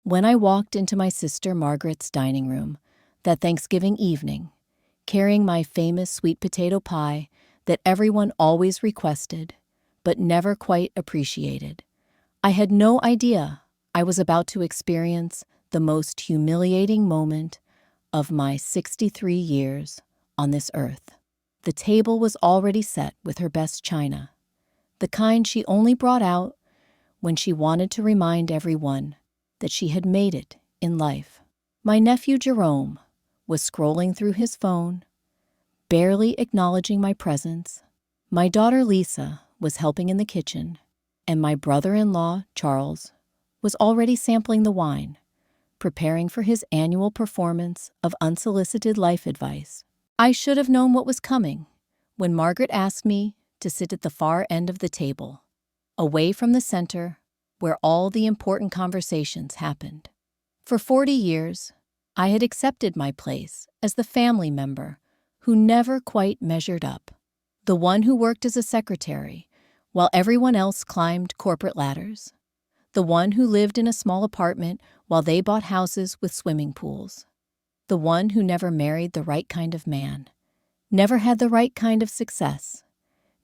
When I walked into my sister Margaret's dining room that Thanksgiving evening, carrying my famous sweet potato pie that everyone always requested but never quite appreciated, I had no idea I was about to experience the most humiliating moment of my 63 years on this earth. The table was already set with her best china, the kind she only brought out when she wanted to remind everyone that she had made it in life. My nephew Jerome was scrolling through his phone, barely acknowledging my presence. My daughter Lisa was helping in the kitchen, and my brother-in-law Charles was already sampling the wine, preparing for his annual performance of unsolicited life advice. I should have known what was coming when Margaret asked me to sit at the far end of the table, away from the center where all the important conversations happened. For 40 years, I had accepted my place as the family member who never quite measured up, the one who worked as a secretary while everyone else climbed corporate ladders, the one who lived in a small apartment while they bought houses with swimming pools, the one who never married the right kind of man, never had the right kind of success,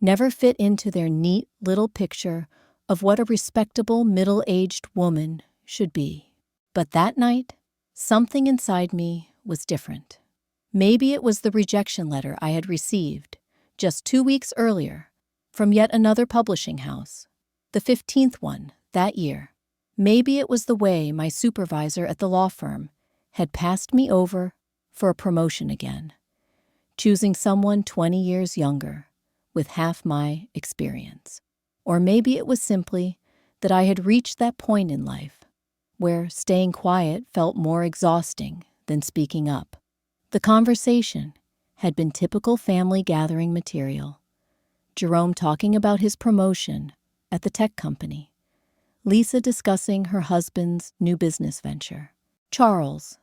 never fit into their neat little picture of what a respectable middle-aged woman should be. But that night, something inside me was different. Maybe it was the rejection letter I had received just 2 weeks earlier from yet another publishing house, the 15th one that year. Maybe it was the way my supervisor at the law firm had passed me over for a promotion again, choosing someone 20 years younger with half my experience. Or maybe it was simply that I had reached that point in life where staying quiet felt more exhausting than speaking up. The conversation had been typical family gathering material. Jerome talking about his promotion at the tech company, Lisa discussing her husband's new business venture, Charles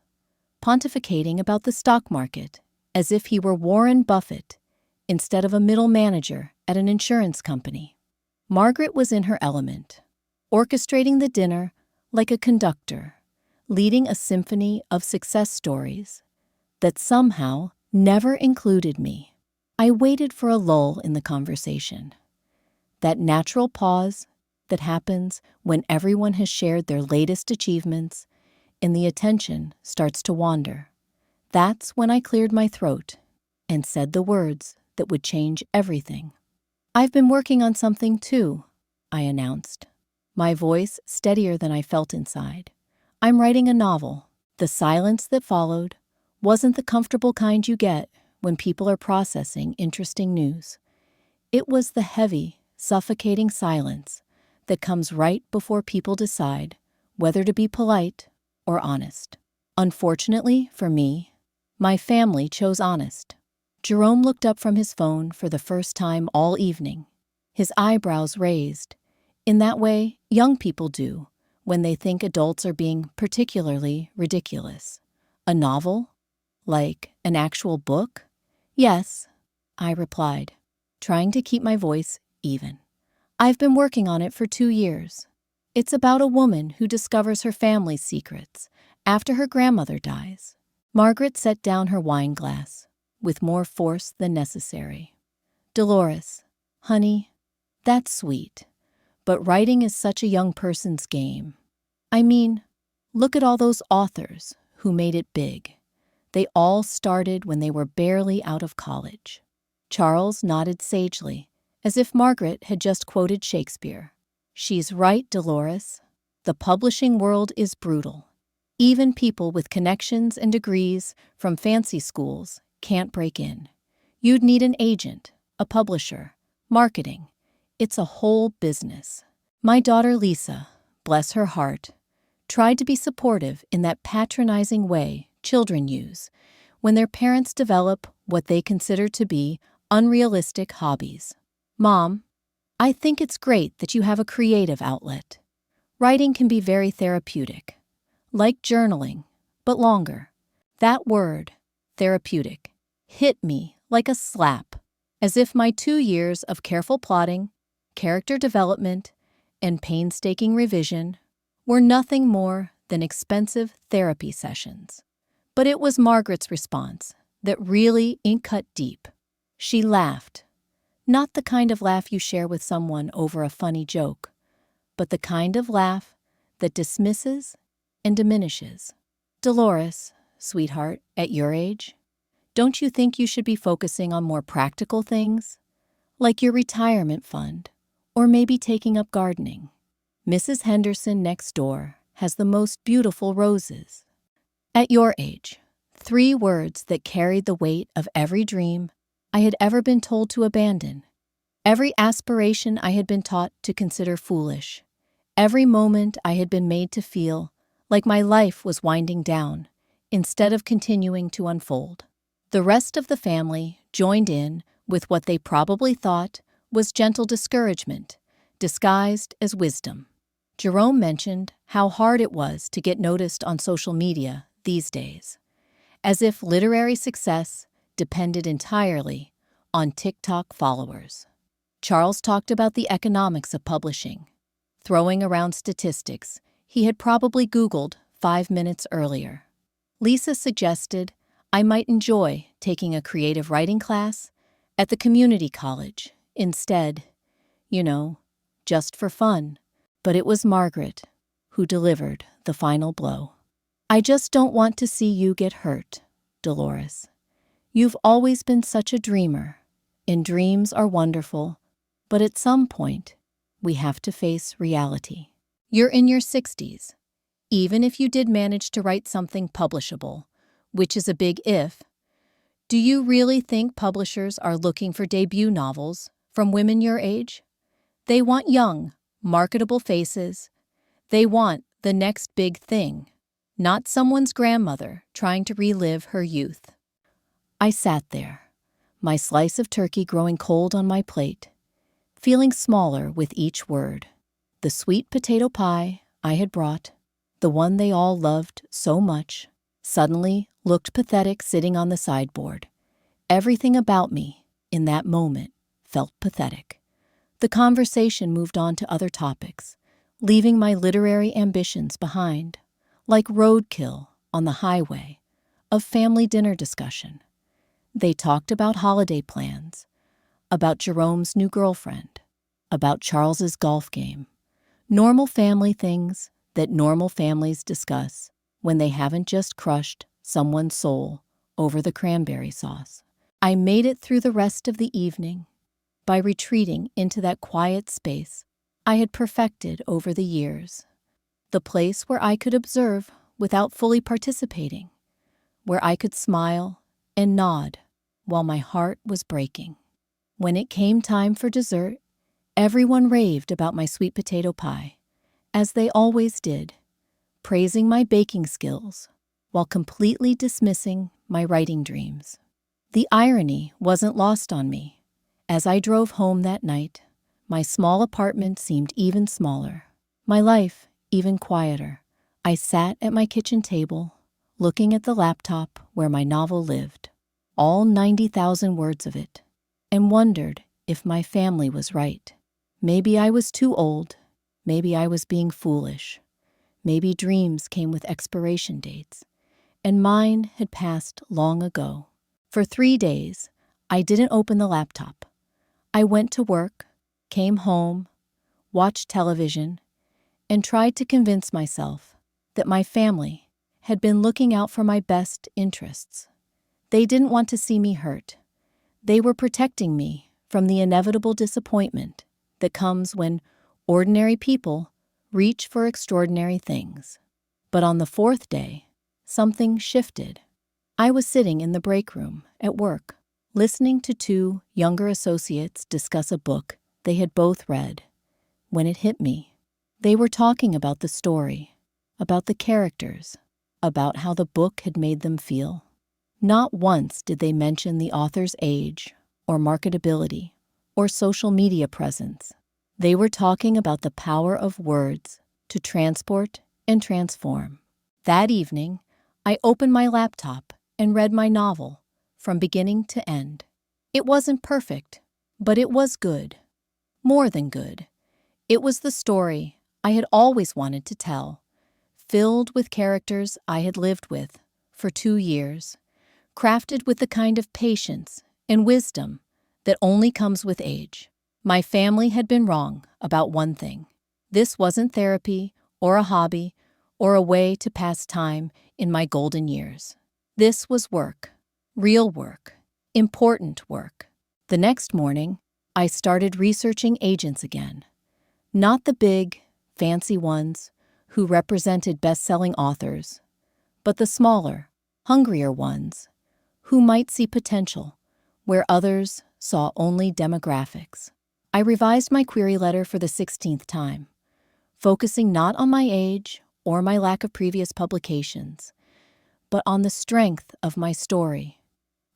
pontificating about the stock market as if he were Warren Buffett instead of a middle manager at an insurance company. Margaret was in her element, orchestrating the dinner like a conductor, leading a symphony of success stories that somehow never included me. I waited for a lull in the conversation, that natural pause that happens when everyone has shared their latest achievements and the attention starts to wander. That's when I cleared my throat and said the words that would change everything. "I've been working on something too," I announced, my voice steadier than I felt inside. "I'm writing a novel." The silence that followed wasn't the comfortable kind you get when people are processing interesting news. It was the heavy, suffocating silence that comes right before people decide whether to be polite or honest. Unfortunately for me, my family chose honest. Jerome looked up from his phone for the first time all evening, his eyebrows raised, in that way young people do when they think adults are being particularly ridiculous. "A novel? Like an actual book?" "Yes," I replied, trying to keep my voice even. "I've been working on it for 2 years. It's about a woman who discovers her family's secrets after her grandmother dies." Margaret set down her wine glass with more force than necessary. "Dolores, honey, that's sweet, but writing is such a young person's game. I mean, look at all those authors who made it big. They all started when they were barely out of college." Charles nodded sagely, as if Margaret had just quoted Shakespeare. "She's right, Dolores. The publishing world is brutal. Even people with connections and degrees from fancy schools can't break in. You'd need an agent, a publisher, marketing. It's a whole business." My daughter Lisa, bless her heart, tried to be supportive in that patronizing way children use when their parents develop what they consider to be unrealistic hobbies. "Mom, I think it's great that you have a creative outlet. Writing can be very therapeutic, like journaling, but longer." That word, therapeutic, hit me like a slap, as if my 2 years of careful plotting, character development, and painstaking revision were nothing more than expensive therapy sessions. But it was Margaret's response that really cut deep. She laughed. Not the kind of laugh you share with someone over a funny joke, but the kind of laugh that dismisses and diminishes. Dolores, sweetheart, at your age, don't you think you should be focusing on more practical things? Like your retirement fund, or maybe taking up gardening. Mrs. Henderson next door has the most beautiful roses. At your age, 3 words that carried the weight of every dream I had ever been told to abandon, every aspiration I had been taught to consider foolish, every moment I had been made to feel like my life was winding down instead of continuing to unfold. The rest of the family joined in with what they probably thought was gentle discouragement, disguised as wisdom. Jerome mentioned how hard it was to get noticed on social media these days, as if literary success depended entirely on TikTok followers. Charles talked about the economics of publishing, throwing around statistics he had probably Googled 5 minutes earlier. Lisa suggested I might enjoy taking a creative writing class at the community college instead, just for fun. But it was Margaret who delivered the final blow. I just don't want to see you get hurt, Dolores. You've always been such a dreamer, and dreams are wonderful, but at some point, we have to face reality. You're in your 60s. Even if you did manage to write something publishable, which is a big if, do you really think publishers are looking for debut novels from women your age? They want young, marketable faces. They want the next big thing, not someone's grandmother trying to relive her youth. I sat there, my slice of turkey growing cold on my plate, feeling smaller with each word. The sweet potato pie I had brought, the one they all loved so much, suddenly looked pathetic sitting on the sideboard. Everything about me, in that moment, felt pathetic. The conversation moved on to other topics, leaving my literary ambitions behind, like roadkill on the highway of family dinner discussion. They talked about holiday plans, about Jerome's new girlfriend, about Charles's golf game, normal family things that normal families discuss when they haven't just crushed someone's soul over the cranberry sauce. I made it through the rest of the evening by retreating into that quiet space I had perfected over the years, the place where I could observe without fully participating, where I could smile and nod while my heart was breaking. When it came time for dessert, everyone raved about my sweet potato pie, as they always did, praising my baking skills while completely dismissing my writing dreams. The irony wasn't lost on me. As I drove home that night, my small apartment seemed even smaller, my life even quieter. I sat at my kitchen table, looking at the laptop where my novel lived, all 90,000 words of it, and wondered if my family was right. Maybe I was too old. Maybe I was being foolish. Maybe dreams came with expiration dates, and mine had passed long ago. For 3 days, I didn't open the laptop. I went to work, came home, watched television, and tried to convince myself that my family had been looking out for my best interests. They didn't want to see me hurt. They were protecting me from the inevitable disappointment that comes when ordinary people reach for extraordinary things. But on the 4th day, something shifted. I was sitting in the break room at work, listening to 2 younger associates discuss a book they had both read. When it hit me, they were talking about the story, about the characters, about how the book had made them feel. Not once did they mention the author's age, or marketability, or social media presence. They were talking about the power of words to transport and transform. That evening, I opened my laptop and read my novel from beginning to end. It wasn't perfect, but it was good. More than good. It was the story I had always wanted to tell, filled with characters I had lived with for 2 years, crafted with the kind of patience and wisdom that only comes with age. My family had been wrong about one thing. This wasn't therapy or a hobby or a way to pass time in my golden years. This was work, real work, important work. The next morning, I started researching agents again. Not the big, fancy ones who represented best-selling authors, but the smaller, hungrier ones who might see potential where others saw only demographics. I revised my query letter for the 16th time, focusing not on my age or my lack of previous publications, but on the strength of my story.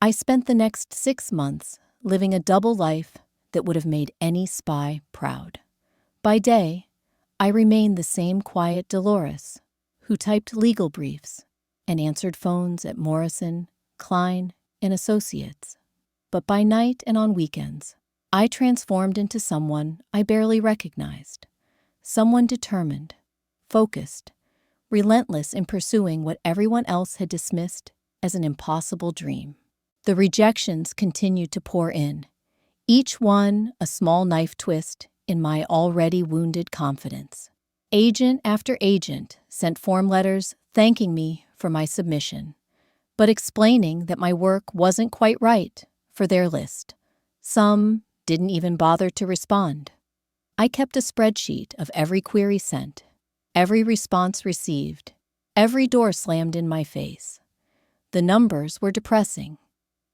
I spent the next 6 months living a double life that would have made any spy proud. By day, I remained the same quiet Dolores who typed legal briefs and answered phones at Morrison, Klein, and Associates. But by night and on weekends, I transformed into someone I barely recognized, someone determined, focused, relentless in pursuing what everyone else had dismissed as an impossible dream. The rejections continued to pour in, each one a small knife twist in my already wounded confidence. Agent after agent sent form letters thanking me for my submission, but explaining that my work wasn't quite right for their list. Some didn't even bother to respond. I kept a spreadsheet of every query sent, every response received, every door slammed in my face. The numbers were depressing,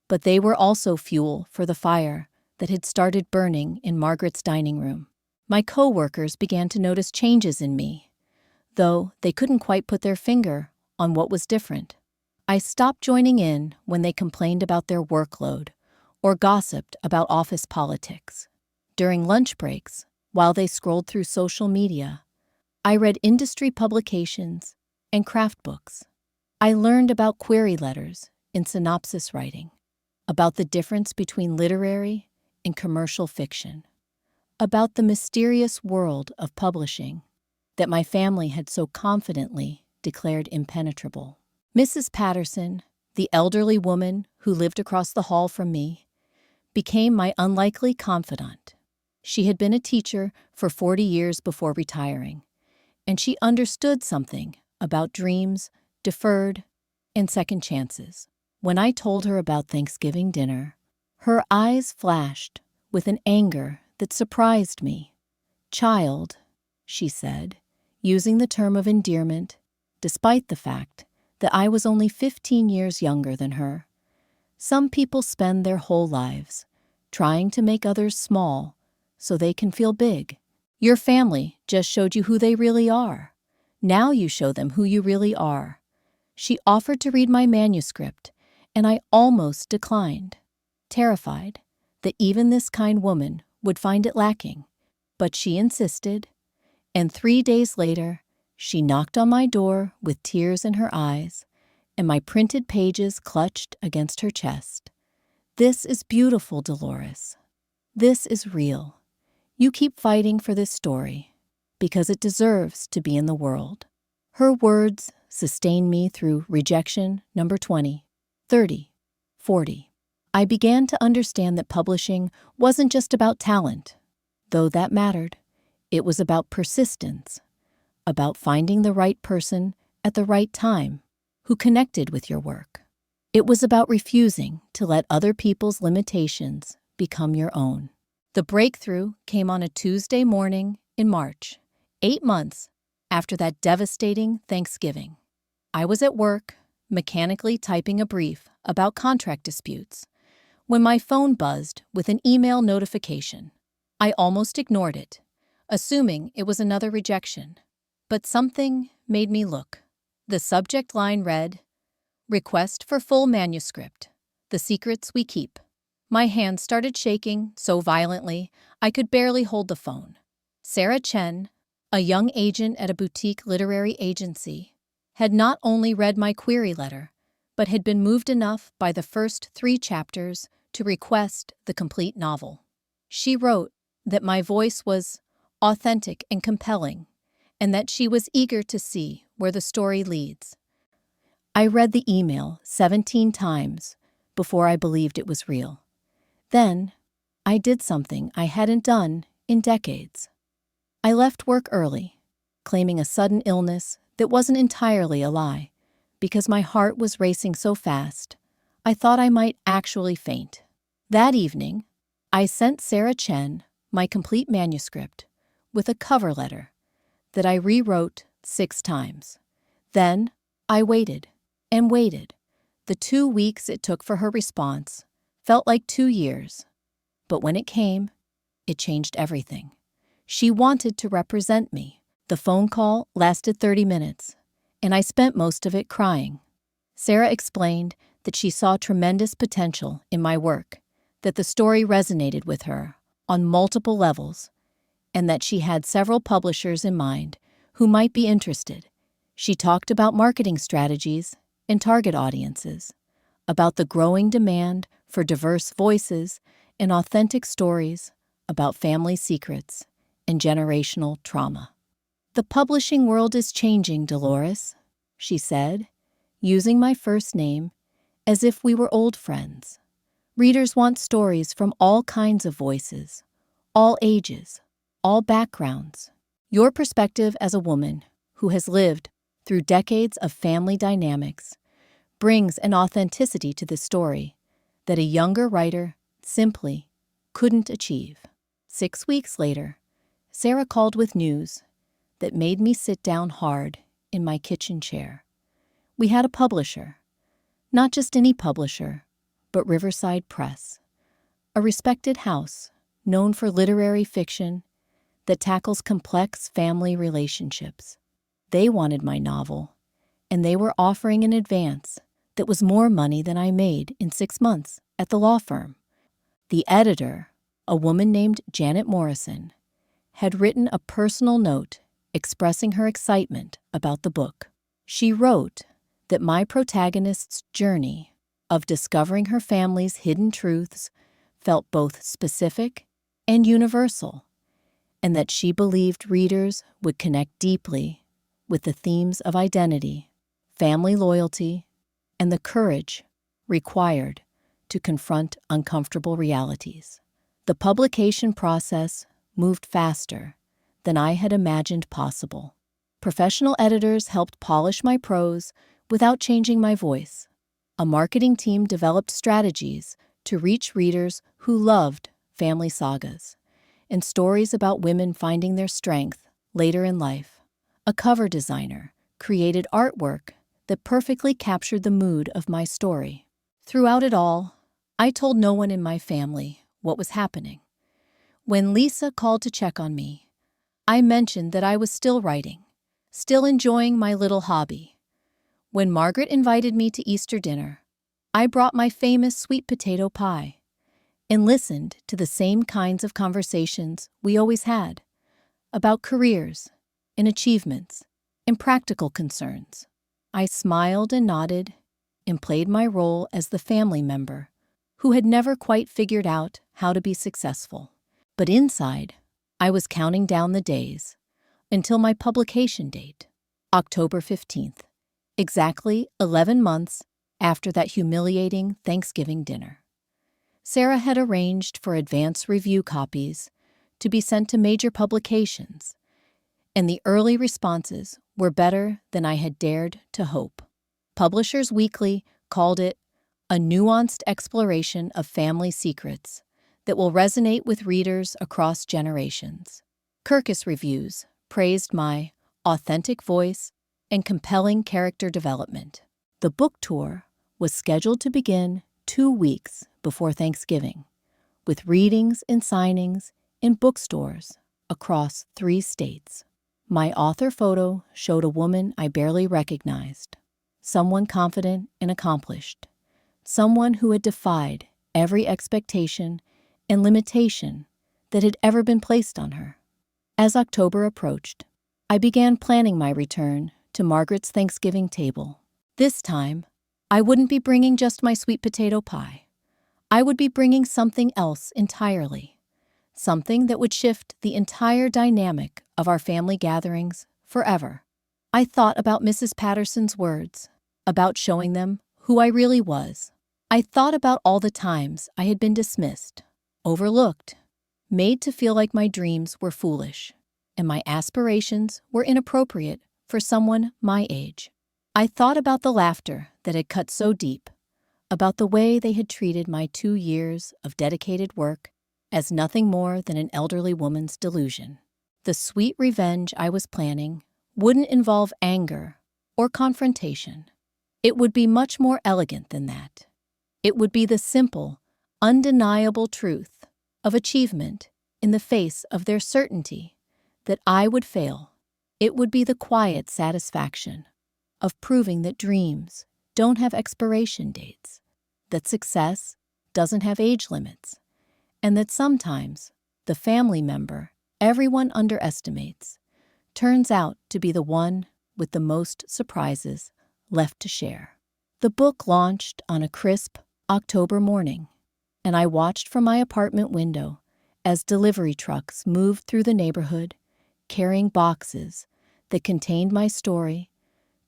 but they were also fuel for the fire that had started burning in Margaret's dining room. My co-workers began to notice changes in me, though they couldn't quite put their finger on what was different. I stopped joining in when they complained about their workload or gossiped about office politics. During lunch breaks, while they scrolled through social media, I read industry publications and craft books. I learned about query letters in synopsis writing, about the difference between literary and commercial fiction, about the mysterious world of publishing that my family had so confidently declared impenetrable. Mrs. Patterson, the elderly woman who lived across the hall from me, became my unlikely confidant. She had been a teacher for 40 years before retiring, and she understood something about dreams, deferred, and second chances. When I told her about Thanksgiving dinner, her eyes flashed with an anger that surprised me. "Child," she said, using the term of endearment, despite the fact that I was only 15 years younger than her. Some people spend their whole lives trying to make others small so they can feel big. Your family just showed you who they really are. Now you show them who you really are. She offered to read my manuscript, and I almost declined, terrified that even this kind woman would find it lacking. But she insisted, and 3 days later, she knocked on my door with tears in her eyes and my printed pages clutched against her chest. "This is beautiful, Dolores. This is real. You keep fighting for this story because it deserves to be in the world." Her words sustained me through rejection number 20, 30, 40. I began to understand that publishing wasn't just about talent, though that mattered. It was about persistence, about finding the right person at the right time who connected with your work. It was about refusing to let other people's limitations become your own. The breakthrough came on a Tuesday morning in March, 8 months after that devastating Thanksgiving. I was at work, mechanically typing a brief about contract disputes, when my phone buzzed with an email notification. I almost ignored it, assuming it was another rejection. But something made me look. The subject line read, "Request for full manuscript. The secrets we keep." My hand started shaking so violently I could barely hold the phone. Sarah Chen, a young agent at a boutique literary agency, had not only read my query letter, but had been moved enough by the first 3 chapters to request the complete novel. She wrote that my voice was authentic and compelling, and that she was eager to see where the story leads. I read the email 17 times before I believed it was real. Then, I did something I hadn't done in decades. I left work early, claiming a sudden illness that wasn't entirely a lie, because my heart was racing so fast, I thought I might actually faint. That evening, I sent Sarah Chen my complete manuscript with a cover letter that I rewrote 6 times. Then, I waited and waited. The 2 weeks it took for her response felt like 2 years. But when it came, it changed everything. She wanted to represent me. The phone call lasted 30 minutes, and I spent most of it crying. Sarah explained that she saw tremendous potential in my work, that the story resonated with her on multiple levels, and that she had several publishers in mind who might be interested. She talked about marketing strategies and target audiences, about the growing demand for diverse voices and authentic stories about family secrets and generational trauma. "The publishing world is changing, Dolores," she said, using my first name as if we were old friends. "Readers want stories from all kinds of voices, all ages, all backgrounds. Your perspective as a woman who has lived through decades of family dynamics brings an authenticity to this story that a younger writer simply couldn't achieve." 6 weeks later, Sarah called with news that made me sit down hard in my kitchen chair. We had a publisher, not just any publisher, but Riverside Press, a respected house known for literary fiction that tackles complex family relationships. They wanted my novel, and they were offering an advance that was more money than I made in 6 months at the law firm. The editor, a woman named Janet Morrison, had written a personal note expressing her excitement about the book. She wrote that my protagonist's journey of discovering her family's hidden truths felt both specific and universal, and that she believed readers would connect deeply with the themes of identity, family loyalty, and the courage required to confront uncomfortable realities. The publication process moved faster than I had imagined possible. Professional editors helped polish my prose without changing my voice. A marketing team developed strategies to reach readers who loved family sagas and stories about women finding their strength later in life. A cover designer created artwork that perfectly captured the mood of my story. Throughout it all, I told no one in my family what was happening. When Lisa called to check on me, I mentioned that I was still writing, still enjoying my little hobby. When Margaret invited me to Easter dinner, I brought my famous sweet potato pie and listened to the same kinds of conversations we always had about careers and achievements and practical concerns. I smiled and nodded and played my role as the family member who had never quite figured out how to be successful. But inside, I was counting down the days until my publication date, October 15th, exactly 11 months after that humiliating Thanksgiving dinner. Sarah had arranged for advance review copies to be sent to major publications, and the early responses were better than I had dared to hope. Publishers Weekly called it a nuanced exploration of family secrets that will resonate with readers across generations. Kirkus Reviews praised my authentic voice and compelling character development. The book tour was scheduled to begin 2 weeks before Thanksgiving, with readings and signings in bookstores across 3 states. My author photo showed a woman I barely recognized, someone confident and accomplished, someone who had defied every expectation and limitation that had ever been placed on her. As October approached, I began planning my return to Margaret's Thanksgiving table. This time, I wouldn't be bringing just my sweet potato pie. I would be bringing something else entirely, something that would shift the entire dynamic of our family gatherings forever. I thought about Mrs. Patterson's words, about showing them who I really was. I thought about all the times I had been dismissed, overlooked, made to feel like my dreams were foolish, and my aspirations were inappropriate for someone my age. I thought about the laughter that had cut so deep, about the way they had treated my 2 years of dedicated work as nothing more than an elderly woman's delusion. The sweet revenge I was planning wouldn't involve anger or confrontation. It would be much more elegant than that. It would be the simple, undeniable truth of achievement in the face of their certainty that I would fail. It would be the quiet satisfaction of proving that dreams don't have expiration dates, that success doesn't have age limits, and that sometimes the family member everyone underestimates turns out to be the one with the most surprises left to share. The book launched on a crisp October morning, and I watched from my apartment window as delivery trucks moved through the neighborhood, carrying boxes that contained my story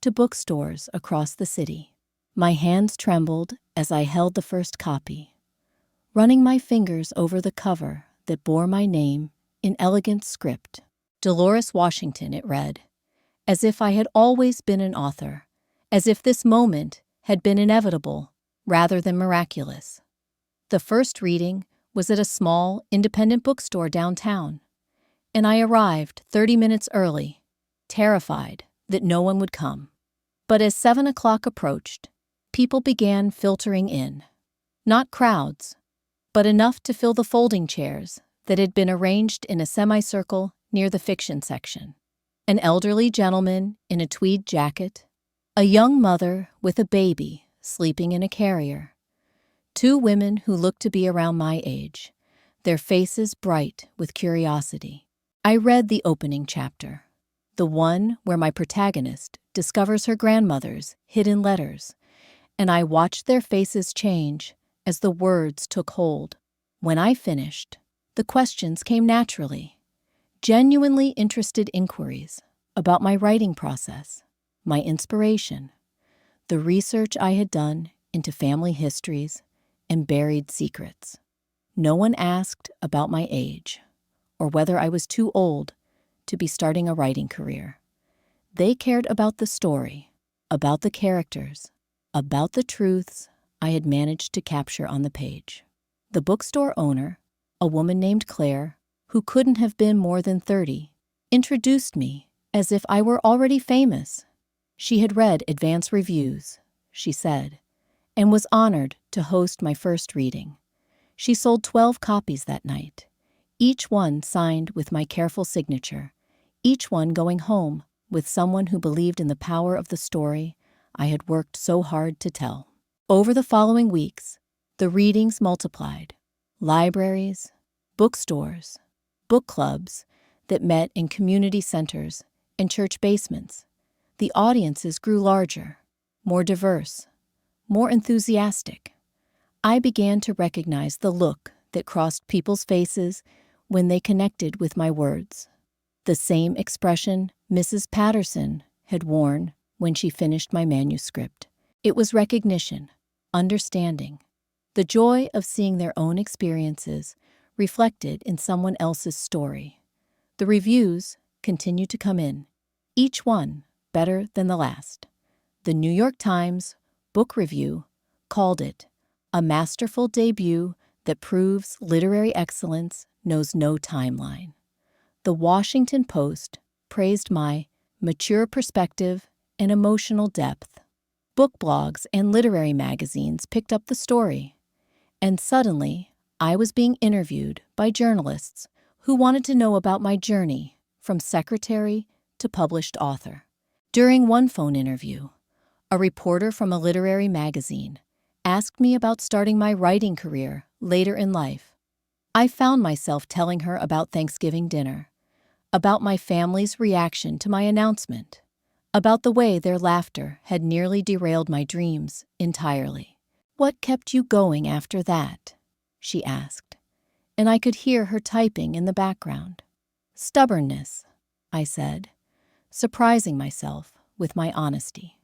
to bookstores across the city. My hands trembled as I held the first copy, running my fingers over the cover that bore my name in elegant script. Dolores Washington, it read, as if I had always been an author, as if this moment had been inevitable rather than miraculous. The first reading was at a small, independent bookstore downtown, and I arrived 30 minutes early, terrified that no one would come. But as 7 o'clock approached, people began filtering in. Not crowds, but enough to fill the folding chairs that had been arranged in a semicircle near the fiction section. An elderly gentleman in a tweed jacket, a young mother with a baby sleeping in a carrier, 2 women who looked to be around my age, their faces bright with curiosity. I read the opening chapter, the one where my protagonist discovers her grandmother's hidden letters, and I watched their faces change as the words took hold. When I finished, the questions came naturally, genuinely interested inquiries about my writing process, my inspiration, the research I had done into family histories and buried secrets. No one asked about my age or whether I was too old to be starting a writing career. They cared about the story, about the characters, about the truths I had managed to capture on the page. The bookstore owner, a woman named Claire, who couldn't have been more than 30, introduced me as if I were already famous. She had read advance reviews, she said, and was honored to host my first reading. She sold 12 copies that night, each one signed with my careful signature, each one going home with someone who believed in the power of the story I had worked so hard to tell. Over the following weeks, the readings multiplied. Libraries, bookstores, book clubs that met in community centers and church basements. The audiences grew larger, more diverse, more enthusiastic. I began to recognize the look that crossed people's faces when they connected with my words. The same expression Mrs. Patterson had worn when she finished my manuscript. It was recognition, understanding, the joy of seeing their own experiences reflected in someone else's story. The reviews continued to come in, each one better than the last. The New York Times Book Review called it a masterful debut that proves literary excellence knows no timeline. The Washington Post praised my mature perspective and emotional depth. Book blogs and literary magazines picked up the story, and suddenly I was being interviewed by journalists who wanted to know about my journey from secretary to published author. During one phone interview, a reporter from a literary magazine asked me about starting my writing career later in life. I found myself telling her about Thanksgiving dinner, about my family's reaction to my announcement, about the way their laughter had nearly derailed my dreams entirely. "What kept you going after that?" she asked, and I could hear her typing in the background. "Stubbornness," I said. surprising myself with my honesty.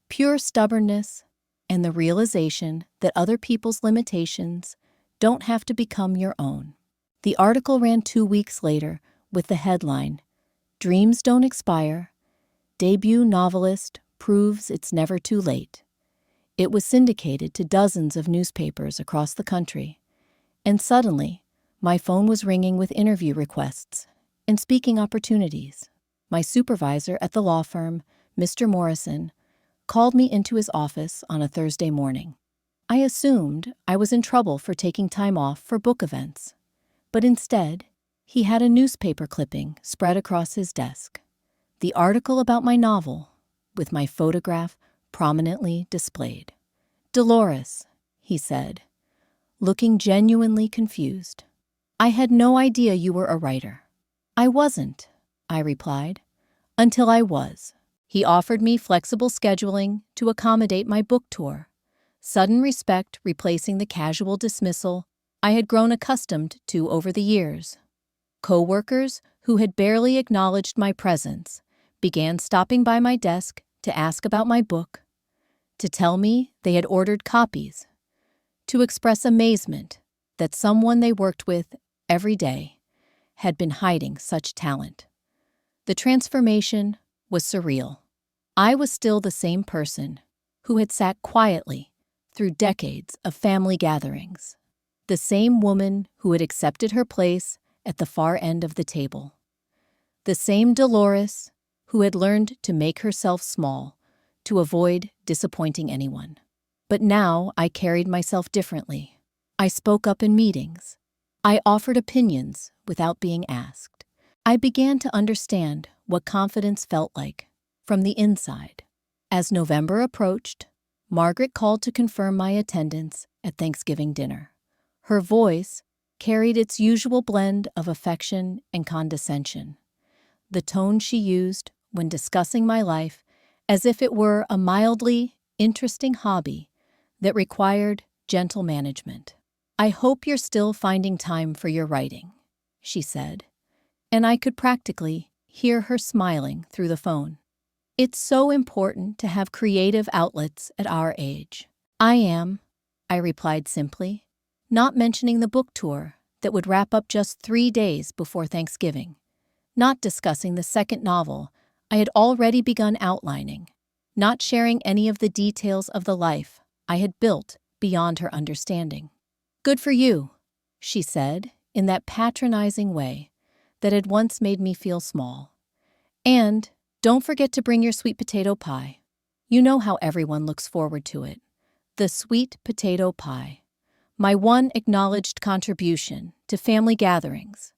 Pure stubbornness and the realization that other people's limitations don't have to become your own. The article ran 2 weeks later with the headline, "Dreams Don't Expire. Debut Novelist Proves It's Never Too Late." It was syndicated to dozens of newspapers across the country, and suddenly, my phone was ringing with interview requests and speaking opportunities. My supervisor at the law firm, Mr. Morrison, called me into his office on a Thursday morning. I assumed I was in trouble for taking time off for book events, but instead, he had a newspaper clipping spread across his desk. The article about my novel, with my photograph prominently displayed. "Dolores," he said, looking genuinely confused. "I had no idea you were a writer." "I wasn't," I replied, "until I was." He offered me flexible scheduling to accommodate my book tour, sudden respect replacing the casual dismissal I had grown accustomed to over the years. Co-workers who had barely acknowledged my presence began stopping by my desk to ask about my book, to tell me they had ordered copies, to express amazement that someone they worked with every day had been hiding such talent. The transformation was surreal. I was still the same person who had sat quietly through decades of family gatherings, the same woman who had accepted her place at the far end of the table, the same Dolores who had learned to make herself small to avoid disappointing anyone. But now I carried myself differently. I spoke up in meetings. I offered opinions without being asked. I began to understand what confidence felt like from the inside. As November approached, Margaret called to confirm my attendance at Thanksgiving dinner. Her voice carried its usual blend of affection and condescension, the tone she used when discussing my life as if it were a mildly interesting hobby that required gentle management. "I hope you're still finding time for your writing," she said, and I could practically hear her smiling through the phone. "It's so important to have creative outlets at our age." "I am," I replied simply, not mentioning the book tour that would wrap up just 3 days before Thanksgiving, not discussing the second novel I had already begun outlining, not sharing any of the details of the life I had built beyond her understanding. "Good for you," she said in that patronizing way that had once made me feel small. "And don't forget to bring your sweet potato pie. You know how everyone looks forward to it. The sweet potato pie. My one acknowledged contribution to family gatherings.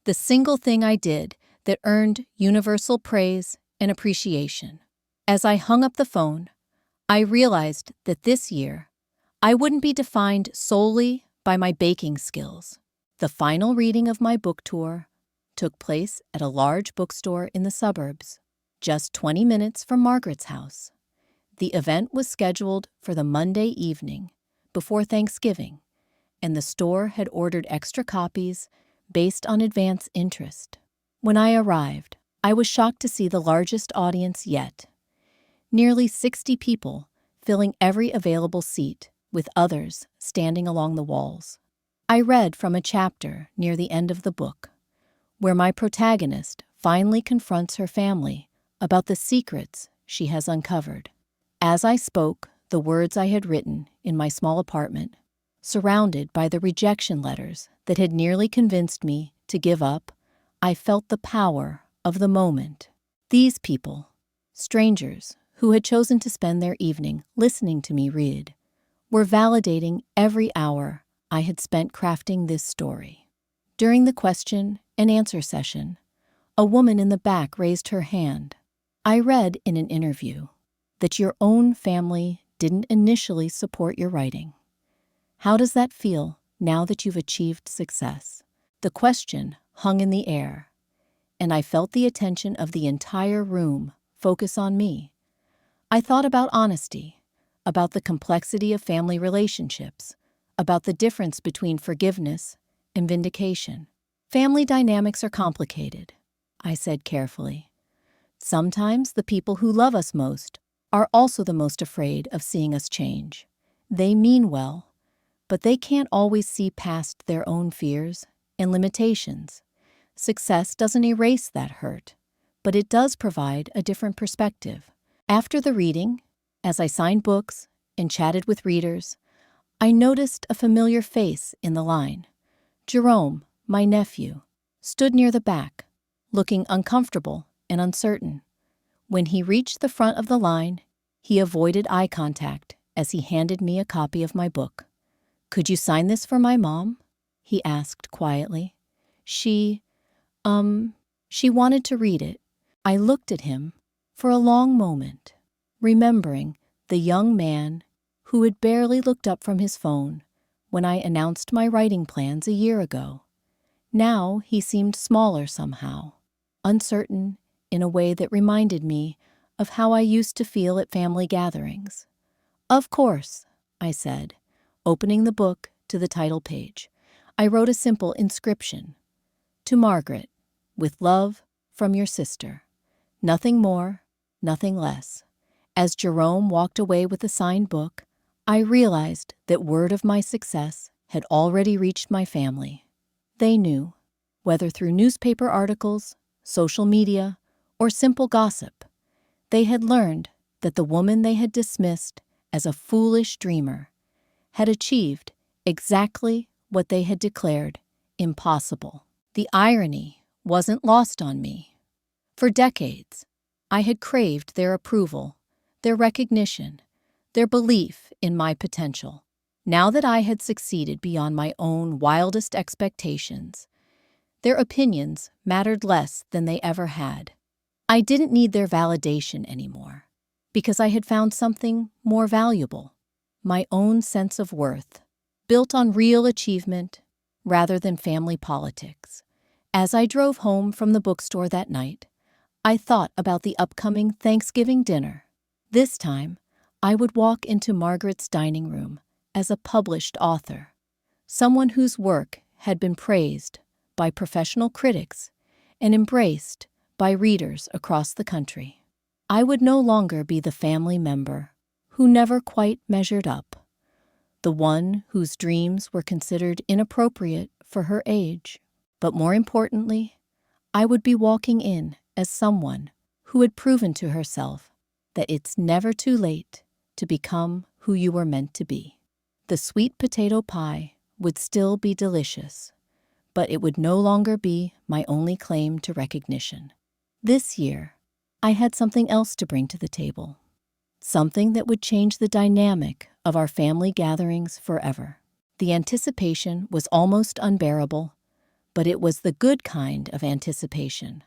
The single thing I did that earned universal praise and appreciation." As I hung up the phone, I realized that this year, I wouldn't be defined solely by my baking skills. The final reading of my book tour took place at a large bookstore in the suburbs, just 20 minutes from Margaret's house. The event was scheduled for the Monday evening before Thanksgiving, and the store had ordered extra copies based on advance interest. When I arrived, I was shocked to see the largest audience yet. Nearly 60 people filling every available seat, with others standing along the walls. I read from a chapter near the end of the book, where my protagonist finally confronts her family about the secrets she has uncovered. As I spoke the words I had written in my small apartment, surrounded by the rejection letters that had nearly convinced me to give up, I felt the power of the moment. These people, strangers who had chosen to spend their evening listening to me read, were validating every hour I had spent crafting this story. During the question and answer session, a woman in the back raised her hand. "I read in an interview that your own family didn't initially support your writing. How does that feel now that you've achieved success?" The question hung in the air, and I felt the attention of the entire room focus on me. I thought about honesty, about the complexity of family relationships, about the difference between forgiveness and vindication. "Family dynamics are complicated," I said carefully. Sometimes the people who love us most are also the most afraid of seeing us change. They mean well, but they can't always see past their own fears and limitations. Success doesn't erase that hurt, but it does provide a different perspective. After the reading, as I signed books and chatted with readers, I noticed a familiar face in the line. Jerome, my nephew, stood near the back, looking uncomfortable and uncertain. When he reached the front of the line, he avoided eye contact as he handed me a copy of my book. "Could you sign this for my mom?" he asked quietly. She wanted to read it." I looked at him for a long moment, remembering the young man who had barely looked up from his phone when I announced my writing plans a year ago. Now he seemed smaller somehow, uncertain in a way that reminded me of how I used to feel at family gatherings. "Of course," I said, opening the book to the title page. I wrote a simple inscription. "To Margaret, with love from your sister." Nothing more, nothing less. As Jerome walked away with the signed book, I realized that word of my success had already reached my family. They knew, whether through newspaper articles, social media, or simple gossip, they had learned that the woman they had dismissed as a foolish dreamer had achieved exactly what they had declared impossible. The irony wasn't lost on me. For decades, I had craved their approval, their recognition, their belief in my potential. Now that I had succeeded beyond my own wildest expectations, their opinions mattered less than they ever had. I didn't need their validation anymore, because I had found something more valuable, my own sense of worth, built on real achievement rather than family politics. As I drove home from the bookstore that night, I thought about the upcoming Thanksgiving dinner. This time, I would walk into Margaret's dining room as a published author, someone whose work had been praised by professional critics and embraced by readers across the country. I would no longer be the family member who never quite measured up, the one whose dreams were considered inappropriate for her age. But more importantly, I would be walking in as someone who had proven to herself that it's never too late to become who you were meant to be. The sweet potato pie would still be delicious, but it would no longer be my only claim to recognition. This year, I had something else to bring to the table, something that would change the dynamic of our family gatherings forever. The anticipation was almost unbearable, but it was the good kind of anticipation.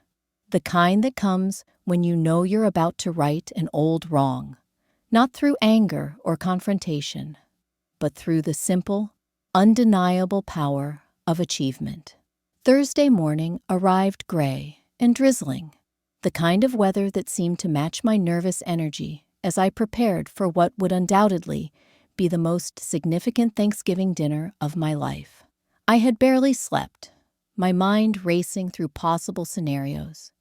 The kind that comes when you know you're about to right an old wrong, not through anger or confrontation, but through the simple, undeniable power of achievement. Thursday morning arrived gray and drizzling, the kind of weather that seemed to match my nervous energy as I prepared for what would undoubtedly be the most significant Thanksgiving dinner of my life. I had barely slept, my mind racing through possible scenarios,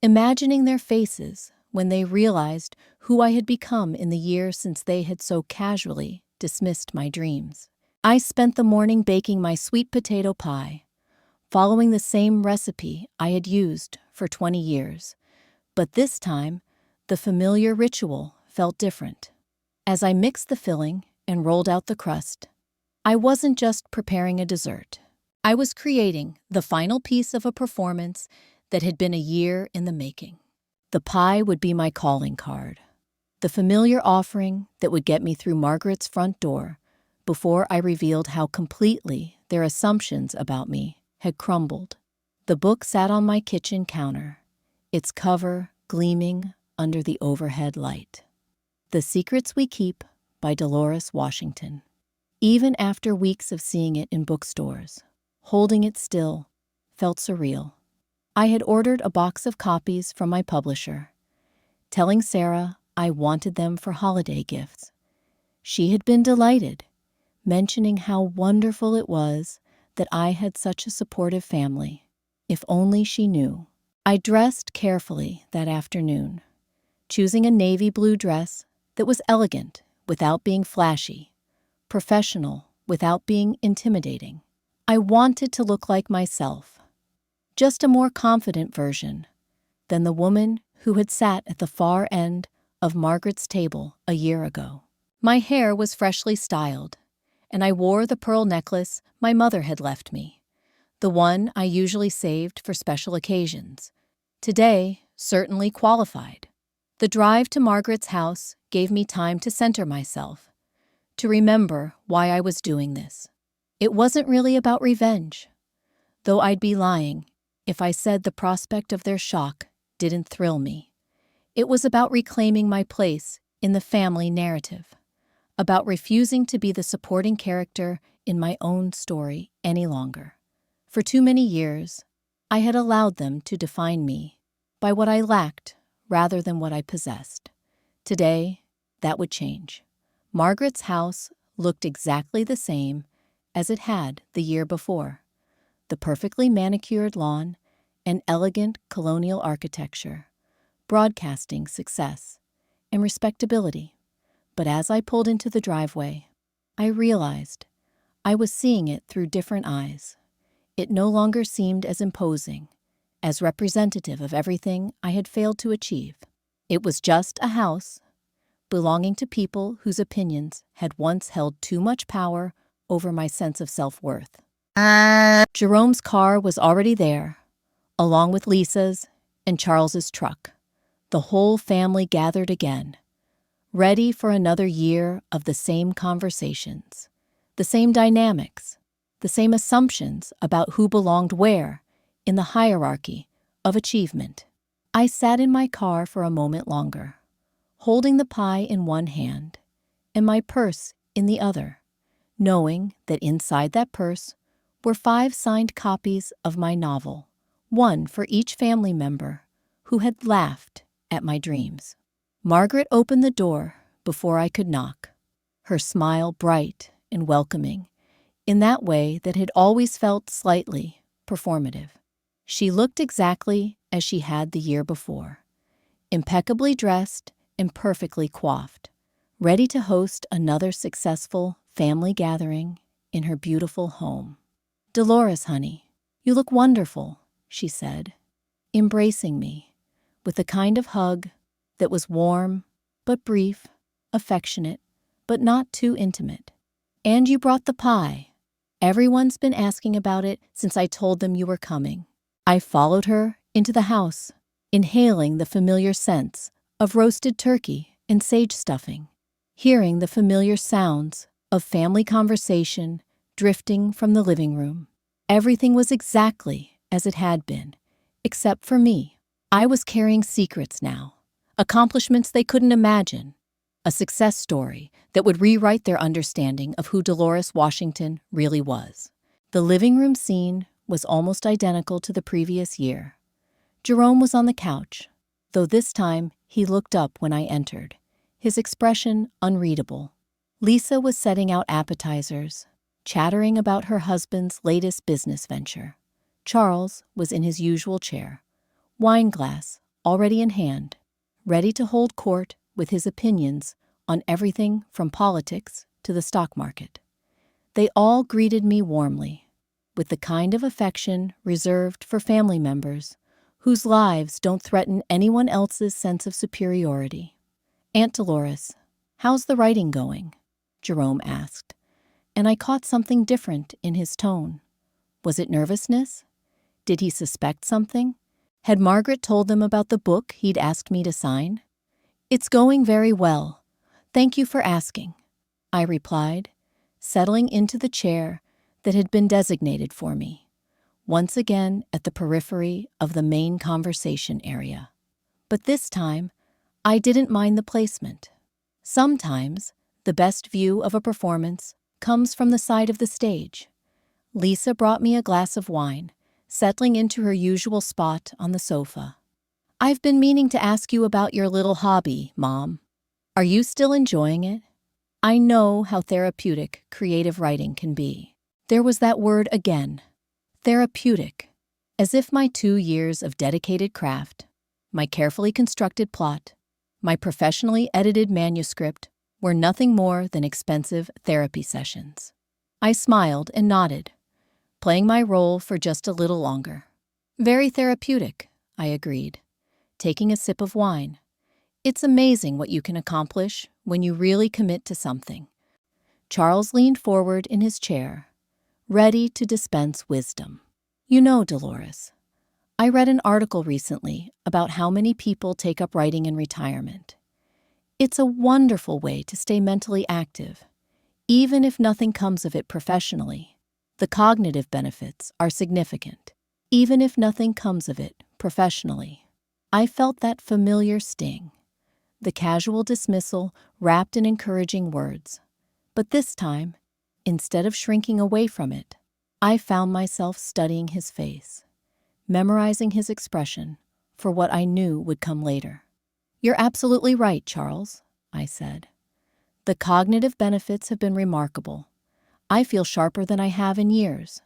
imagining their faces when they realized who I had become in the year since they had so casually dismissed my dreams. I spent the morning baking my sweet potato pie, following the same recipe I had used for 20 years, but this time the familiar ritual felt different. As I mixed the filling and rolled out the crust, I wasn't just preparing a dessert. I was creating the final piece of a performance that had been a year in the making. The pie would be my calling card, the familiar offering that would get me through Margaret's front door before I revealed how completely their assumptions about me had crumbled. The book sat on my kitchen counter, its cover gleaming under the overhead light. The Secrets We Keep by Dolores Washington. Even after weeks of seeing it in bookstores, holding it still felt surreal. I had ordered a box of copies from my publisher, telling Sarah I wanted them for holiday gifts. She had been delighted, mentioning how wonderful it was that I had such a supportive family. If only she knew I dressed carefully that afternoon, choosing a navy blue dress that was elegant without being flashy, professional without being intimidating. I wanted to look like myself, just a more confident version than the woman who had sat at the far end of Margaret's table a year ago. My hair was freshly styled, and I wore the pearl necklace my mother had left me, the one I usually saved for special occasions. Today certainly qualified. The drive to Margaret's house gave me time to center myself, to remember why I was doing this. It wasn't really about revenge, though I'd be lying if I said the prospect of their shock didn't thrill me. It was about reclaiming my place in the family narrative, about refusing to be the supporting character in my own story any longer. For too many years, I had allowed them to define me by what I lacked rather than what I possessed. Today, that would change. Margaret's house looked exactly the same as it had the year before. The perfectly manicured lawn and elegant colonial architecture, broadcasting success and respectability. But as I pulled into the driveway, I realized I was seeing it through different eyes. It no longer seemed as imposing, as representative of everything I had failed to achieve. It was just a house belonging to people whose opinions had once held too much power over my sense of self-worth. Jerome's car was already there, along with Lisa's and Charles's truck. The whole family gathered again, ready for another year of the same conversations, the same dynamics, the same assumptions about who belonged where in the hierarchy of achievement. I sat in my car for a moment longer, holding the pie in one hand and my purse in the other, knowing that inside that purse were 5 signed copies of my novel, one for each family member who had laughed at my dreams. Margaret opened the door before I could knock, her smile bright and welcoming, in that way that had always felt slightly performative. She looked exactly as she had the year before, impeccably dressed and perfectly coiffed, ready to host another successful family gathering in her beautiful home. "Dolores, honey, you look wonderful," she said, embracing me with the kind of hug that was warm but brief, affectionate but not too intimate. "And you brought the pie. Everyone's been asking about it since I told them you were coming." I followed her into the house, inhaling the familiar scents of roasted turkey and sage stuffing, hearing the familiar sounds of family conversation drifting from the living room. Everything was exactly as it had been, except for me. I was carrying secrets now, accomplishments they couldn't imagine, a success story that would rewrite their understanding of who Dolores Washington really was. The living room scene was almost identical to the previous year. Jerome was on the couch, though this time he looked up when I entered, his expression unreadable. Lisa was setting out appetizers, chattering about her husband's latest business venture. Charles was in his usual chair, wine glass already in hand, ready to hold court with his opinions on everything from politics to the stock market. They all greeted me warmly, with the kind of affection reserved for family members whose lives don't threaten anyone else's sense of superiority. "Aunt Dolores, how's the writing going?" Jerome asked, and I caught something different in his tone. Was it nervousness? Did he suspect something? Had Margaret told them about the book he'd asked me to sign? "It's going very well. Thank you for asking," I replied, settling into the chair that had been designated for me, once again at the periphery of the main conversation area. But this time, I didn't mind the placement. Sometimes, the best view of a performance comes from the side of the stage. Lisa brought me a glass of wine, settling into her usual spot on the sofa. "I've been meaning to ask you about your little hobby, Mom. Are you still enjoying it? I know how therapeutic creative writing can be." There was that word again, therapeutic, As if my 2 years of dedicated craft, my carefully constructed plot, my professionally edited manuscript were nothing more than expensive therapy sessions. I smiled and nodded, playing my role for just a little longer. Very therapeutic, I agreed, taking a sip of wine. It's amazing what you can accomplish when you really commit to something. Charles leaned forward in his chair, ready to dispense wisdom. You know, Dolores, I read an article recently about how many people take up writing in retirement. It's a wonderful way to stay mentally active, even if nothing comes of it professionally. The cognitive benefits are significant, even if nothing comes of it professionally. I felt that familiar sting, the casual dismissal wrapped in encouraging words. But this time, instead of shrinking away from it, I found myself studying his face, memorizing his expression for what I knew would come later. You're absolutely right, Charles, I said. The cognitive benefits have been remarkable. I feel sharper than I have in years.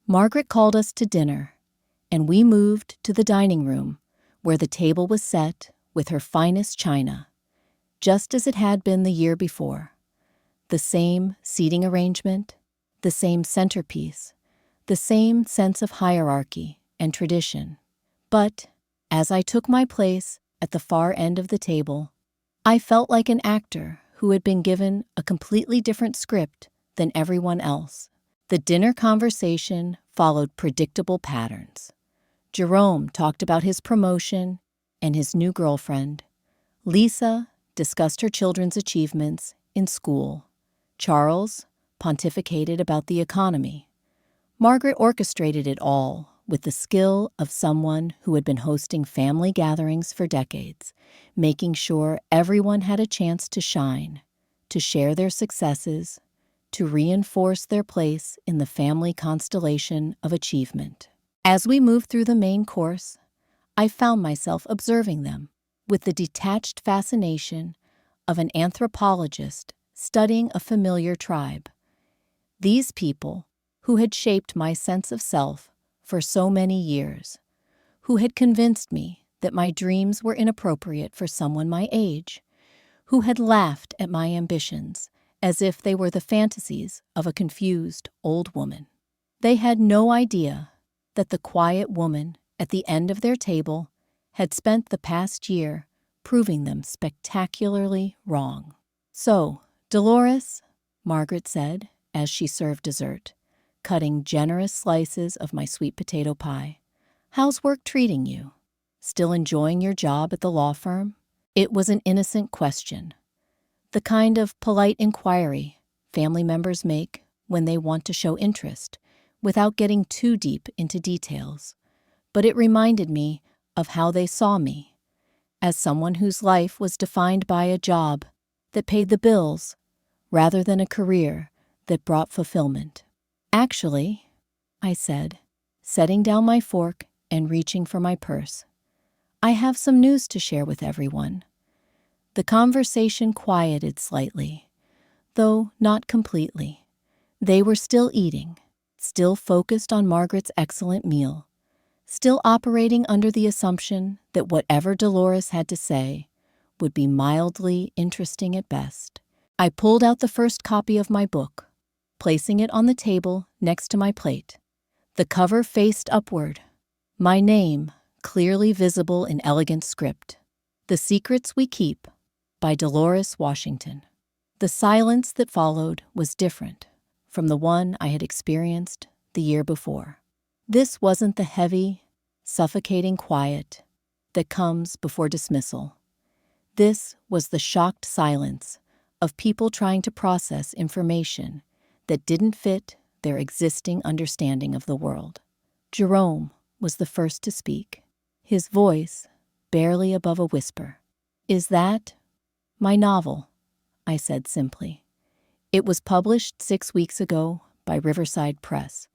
Margaret called us to dinner, and we moved to the dining room, where the table was set with her finest china, just as it had been the year before. The same seating arrangement, the same centerpiece, the same sense of hierarchy and tradition. But, as I took my place at the far end of the table, I felt like an actor who had been given a completely different script than everyone else. The dinner conversation followed predictable patterns. Jerome talked about his promotion and his new girlfriend. Lisa discussed her children's achievements in school. Charles pontificated about the economy. Margaret orchestrated it all with the skill of someone who had been hosting family gatherings for decades, making sure everyone had a chance to shine, to share their successes, to reinforce their place in the family constellation of achievement. As we moved through the main course, I found myself observing them with the detached fascination of an anthropologist studying a familiar tribe. These people, who had shaped my sense of self for so many years, who had convinced me that my dreams were inappropriate for someone my age, who had laughed at my ambitions as if they were the fantasies of a confused old woman. They had no idea that the quiet woman at the end of their table had spent the past year proving them spectacularly wrong. So, Dolores, Margaret said as she served dessert, cutting generous slices of my sweet potato pie, how's work treating you? Still enjoying your job at the law firm? It was an innocent question, the kind of polite inquiry family members make when they want to show interest without getting too deep into details. But it reminded me of how they saw me, as someone whose life was defined by a job that paid the bills rather than a career that brought fulfillment. Actually, I said, setting down my fork and reaching for my purse, I have some news to share with everyone. The conversation quieted slightly, though not completely. They were still eating, still focused on Margaret's excellent meal, still operating under the assumption that whatever Dolores had to say would be mildly interesting at best. I pulled out the first copy of my book, placing it on the table next to my plate. The cover faced upward, my name clearly visible in elegant script. The Secrets We Keep by Dolores Washington. The silence that followed was different from the one I had experienced the year before. This wasn't the heavy, suffocating quiet that comes before dismissal. This was the shocked silence of people trying to process information that didn't fit their existing understanding of the world. Jerome was the first to speak, his voice barely above a whisper. Is that my novel? I said simply. It was published 6 weeks ago by Riverside Press.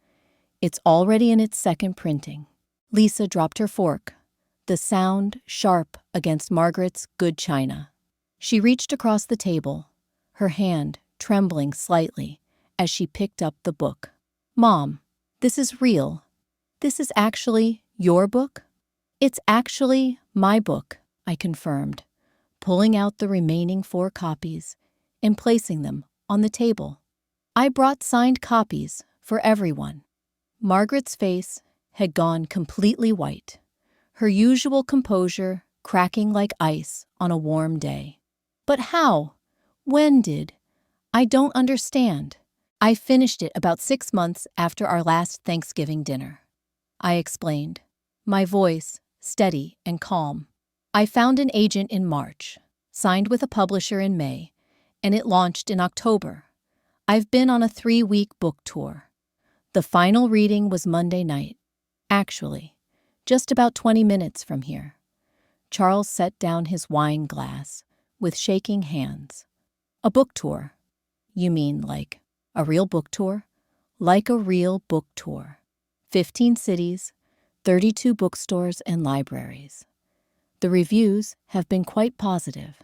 It's already in its second printing. Lisa dropped her fork, the sound sharp against Margaret's good china. She reached across the table, her hand trembling slightly as she picked up the book. Mom, this is real. This is actually your book? It's actually my book, I confirmed, pulling out the remaining 4 copies and placing them on the table. I brought signed copies for everyone. Margaret's face had gone completely white, her usual composure cracking like ice on a warm day. But how? When did? I don't understand. I finished it about 6 months after our last Thanksgiving dinner, I explained, my voice steady and calm. I found an agent in March, signed with a publisher in May, and it launched in October. I've been on a 3-week book tour. The final reading was Monday night. Actually, just about 20 minutes from here. Charles set down his wine glass with shaking hands. A book tour? You mean like a real book tour? Like a real book tour. 15 cities, 32 bookstores and libraries. The reviews have been quite positive.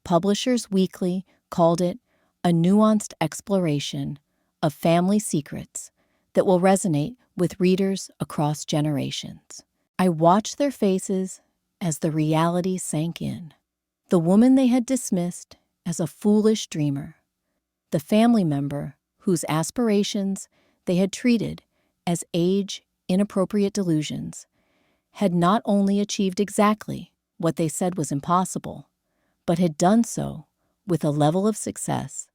Publishers Weekly called it a nuanced exploration of family secrets that will resonate with readers across generations. I watched their faces as the reality sank in. The woman they had dismissed as a foolish dreamer. The family member whose aspirations they had treated as age-inappropriate delusions had not only achieved exactly what they said was impossible, but had done so with a level of success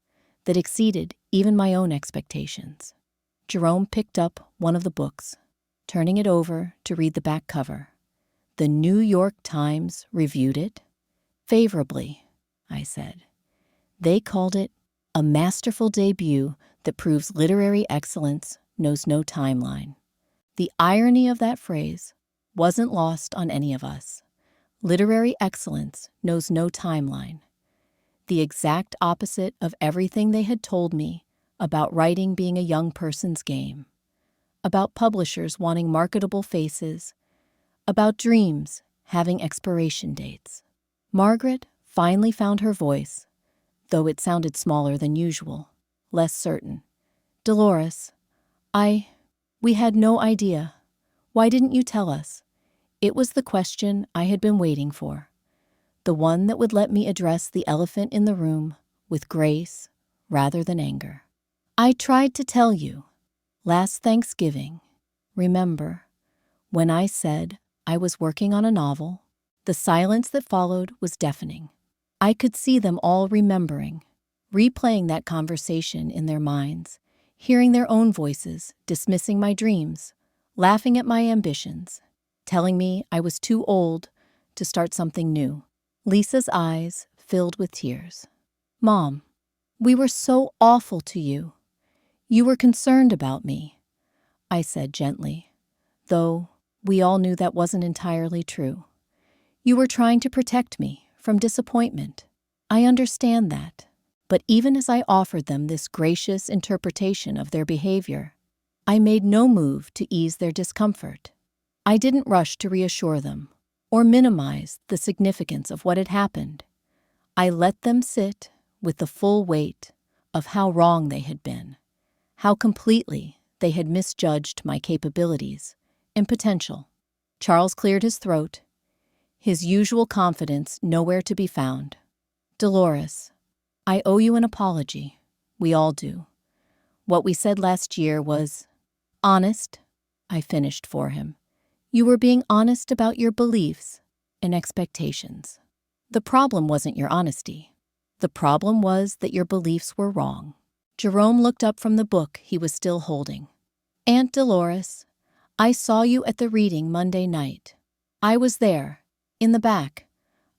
that exceeded even my own expectations. Jerome picked up one of the books, turning it over to read the back cover. The New York Times reviewed it favorably, I said. They called it a masterful debut that proves literary excellence knows no timeline. The irony of that phrase wasn't lost on any of us. Literary excellence knows no timeline. The exact opposite of everything they had told me about writing being a young person's game, about publishers wanting marketable faces, about dreams having expiration dates. Margaret finally found her voice, though it sounded smaller than usual, less certain. Dolores, we had no idea. Why didn't you tell us? It was the question I had been waiting for, the one that would let me address the elephant in the room with grace rather than anger. I tried to tell you. Last Thanksgiving, remember, when I said I was working on a novel, the silence that followed was deafening. I could see them all remembering, replaying that conversation in their minds, hearing their own voices dismissing my dreams, laughing at my ambitions, telling me I was too old to start something new. Lisa's eyes filled with tears. Mom, we were so awful to you. You were concerned about me, I said gently, though we all knew that wasn't entirely true. You were trying to protect me from disappointment. I understand that, but even as I offered them this gracious interpretation of their behavior, I made no move to ease their discomfort. I didn't rush to reassure them or minimize the significance of what had happened. I let them sit with the full weight of how wrong they had been, how completely they had misjudged my capabilities and potential. Charles cleared his throat, his usual confidence nowhere to be found. Dolores, I owe you an apology. We all do. What we said last year was honest, I finished for him. You were being honest about your beliefs and expectations. The problem wasn't your honesty. The problem was that your beliefs were wrong. Jerome looked up from the book he was still holding. Aunt Dolores, I saw you at the reading Monday night. I was there, in the back.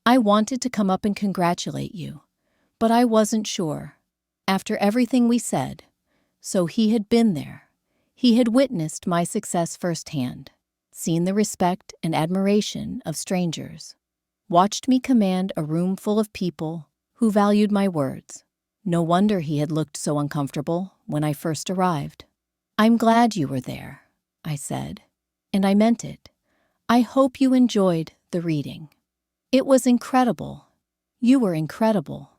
I wanted to come up and congratulate you, but I wasn't sure. After everything we said, so he had been there. He had witnessed my success firsthand, seen the respect and admiration of strangers, watched me command a room full of people who valued my words. No wonder he had looked so uncomfortable when I first arrived. I'm glad you were there, I said, and I meant it. I hope you enjoyed the reading. It was incredible. You were incredible.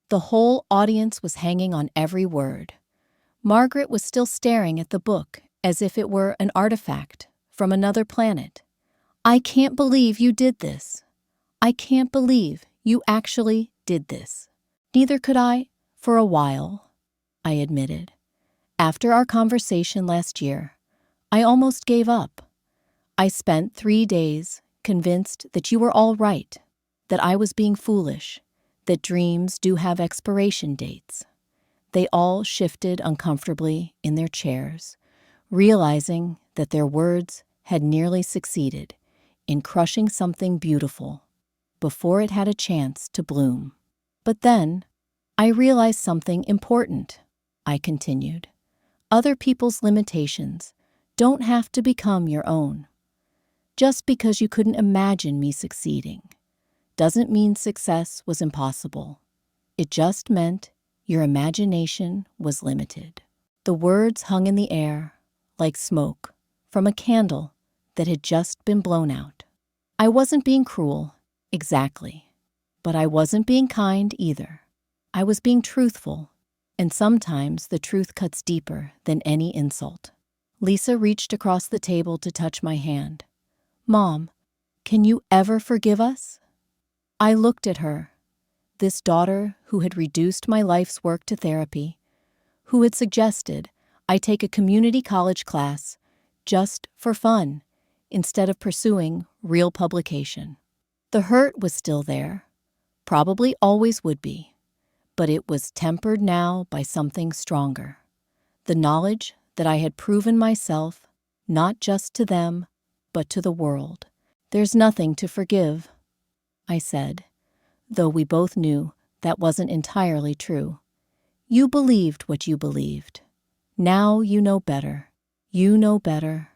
The whole audience was hanging on every word. Margaret was still staring at the book as if it were an artifact from another planet. I can't believe you did this. I can't believe you actually did this. Neither could I, for a while, I admitted. After our conversation last year, I almost gave up. I spent 3 days convinced that you were all right, that I was being foolish, that dreams do have expiration dates. They all shifted uncomfortably in their chairs, realizing that their words had nearly succeeded in crushing something beautiful before it had a chance to bloom. But then, I realized something important, I continued. Other people's limitations don't have to become your own. Just because you couldn't imagine me succeeding doesn't mean success was impossible. It just meant your imagination was limited. The words hung in the air like smoke from a candle that had just been blown out. I wasn't being cruel, exactly, but I wasn't being kind either. I was being truthful, and sometimes the truth cuts deeper than any insult. Lisa reached across the table to touch my hand. Mom, can you ever forgive us? I looked at her, this daughter who had reduced my life's work to therapy, who had suggested I take a community college class just for fun instead of pursuing real publication. The hurt was still there, probably always would be, but it was tempered now by something stronger. The knowledge that I had proven myself, not just to them, but to the world. There's nothing to forgive, I said, though we both knew that wasn't entirely true. You believed what you believed. Now you know better. You know better.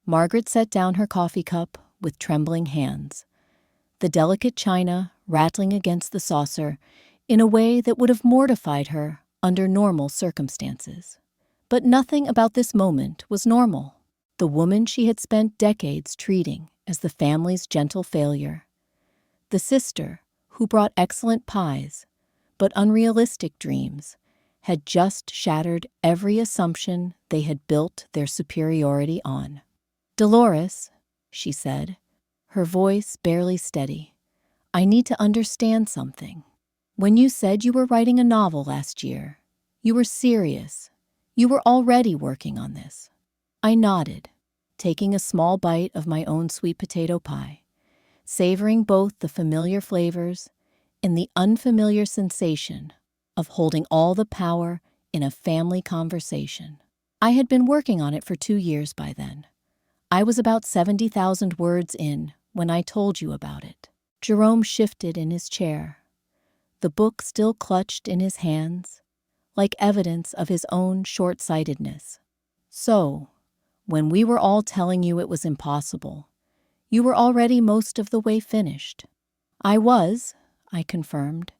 Margaret set down her coffee cup with trembling hands, the delicate china rattling against the saucer in a way that would have mortified her under normal circumstances. But nothing about this moment was normal. The woman she had spent decades treating as the family's gentle failure, the sister who brought excellent pies but unrealistic dreams, had just shattered every assumption they had built their superiority on. Dolores, she said, her voice barely steady, I need to understand something. When you said you were writing a novel last year, you were serious. You were already working on this. I nodded, taking a small bite of my own sweet potato pie, savoring both the familiar flavors and the unfamiliar sensation of holding all the power in a family conversation. I had been working on it for 2 years by then. I was about 70,000 words in when I told you about it. Jerome shifted in his chair, the book still clutched in his hands, like evidence of his own short-sightedness. So, when we were all telling you it was impossible, you were already most of the way finished. I was, I confirmed,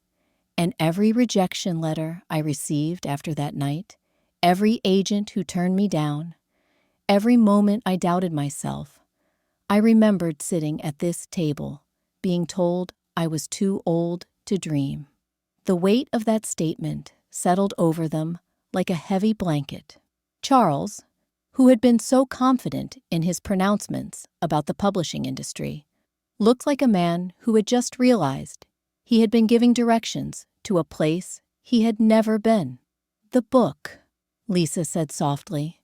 and every rejection letter I received after that night, every agent who turned me down, every moment I doubted myself, I remembered sitting at this table, being told I was too old to dream. The weight of that statement settled over them like a heavy blanket. Charles, who had been so confident in his pronouncements about the publishing industry, looked like a man who had just realized he had been giving directions to a place he had never been. The book, Lisa said softly,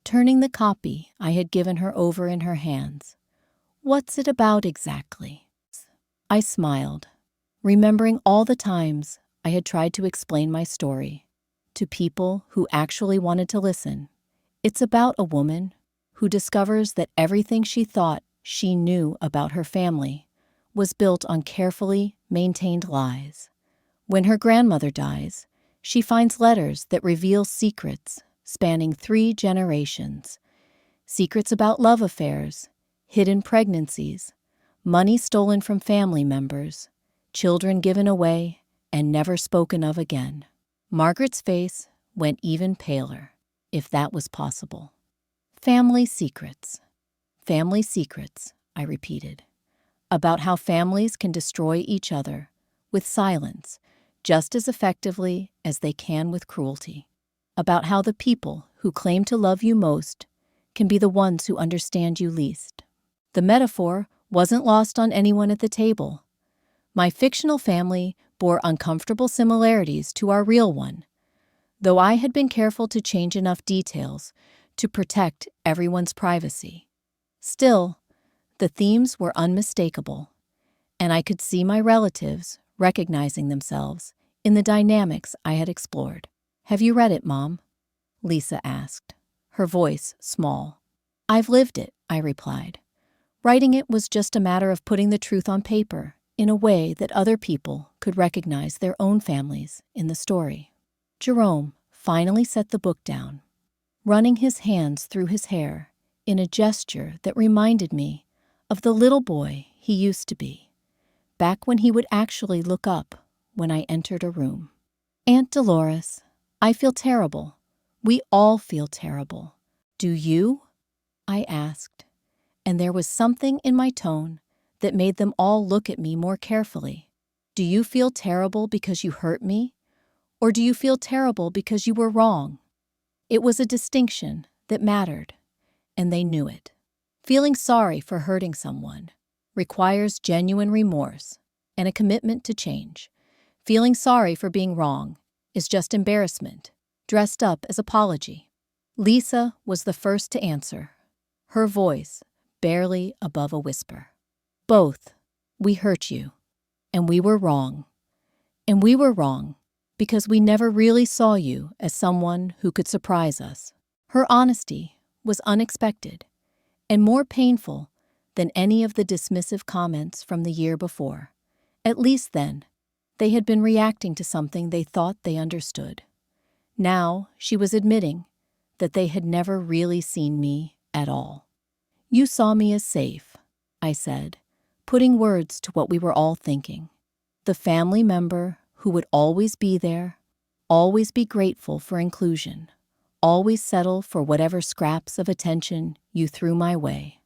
turning the copy I had given her over in her hands. What's it about exactly? I smiled, remembering all the times I had tried to explain my story to people who actually wanted to listen. It's about a woman who discovers that everything she thought she knew about her family was built on carefully maintained lies. When her grandmother dies, she finds letters that reveal secrets spanning 3 generations. Secrets about love affairs, hidden pregnancies, money stolen from family members, children given away and never spoken of again. Margaret's face went even paler, if that was possible. Family secrets. Family secrets, I repeated, about how families can destroy each other with silence just as effectively as they can with cruelty, about how the people who claim to love you most can be the ones who understand you least. The metaphor wasn't lost on anyone at the table. My fictional family bore uncomfortable similarities to our real one, though I had been careful to change enough details to protect everyone's privacy. Still, the themes were unmistakable, and I could see my relatives recognizing themselves in the dynamics I had explored. "Have you read it, Mom?" Lisa asked, her voice small. "I've lived it," I replied. Writing it was just a matter of putting the truth on paper in a way that other people could recognize their own families in the story. Jerome finally set the book down, running his hands through his hair in a gesture that reminded me of the little boy he used to be, back when he would actually look up when I entered a room. "Aunt Dolores, I feel terrible. We all feel terrible. Do you?" I asked, and there was something in my tone that made them all look at me more carefully. "Do you feel terrible because you hurt me? Or do you feel terrible because you were wrong?" It was a distinction that mattered, and they knew it. Feeling sorry for hurting someone requires genuine remorse and a commitment to change. Feeling sorry for being wrong is just embarrassment, dressed up as apology. Lisa was the first to answer, her voice barely above a whisper. "Both. We hurt you, and we were wrong. And we were wrong because we never really saw you as someone who could surprise us." Her honesty was unexpected and more painful than any of the dismissive comments from the year before. At least then, they had been reacting to something they thought they understood. Now she was admitting that they had never really seen me at all. "You saw me as safe," I said, putting words to what we were all thinking. The family member who would always be there, always be grateful for inclusion, always settle for whatever scraps of attention you threw my way.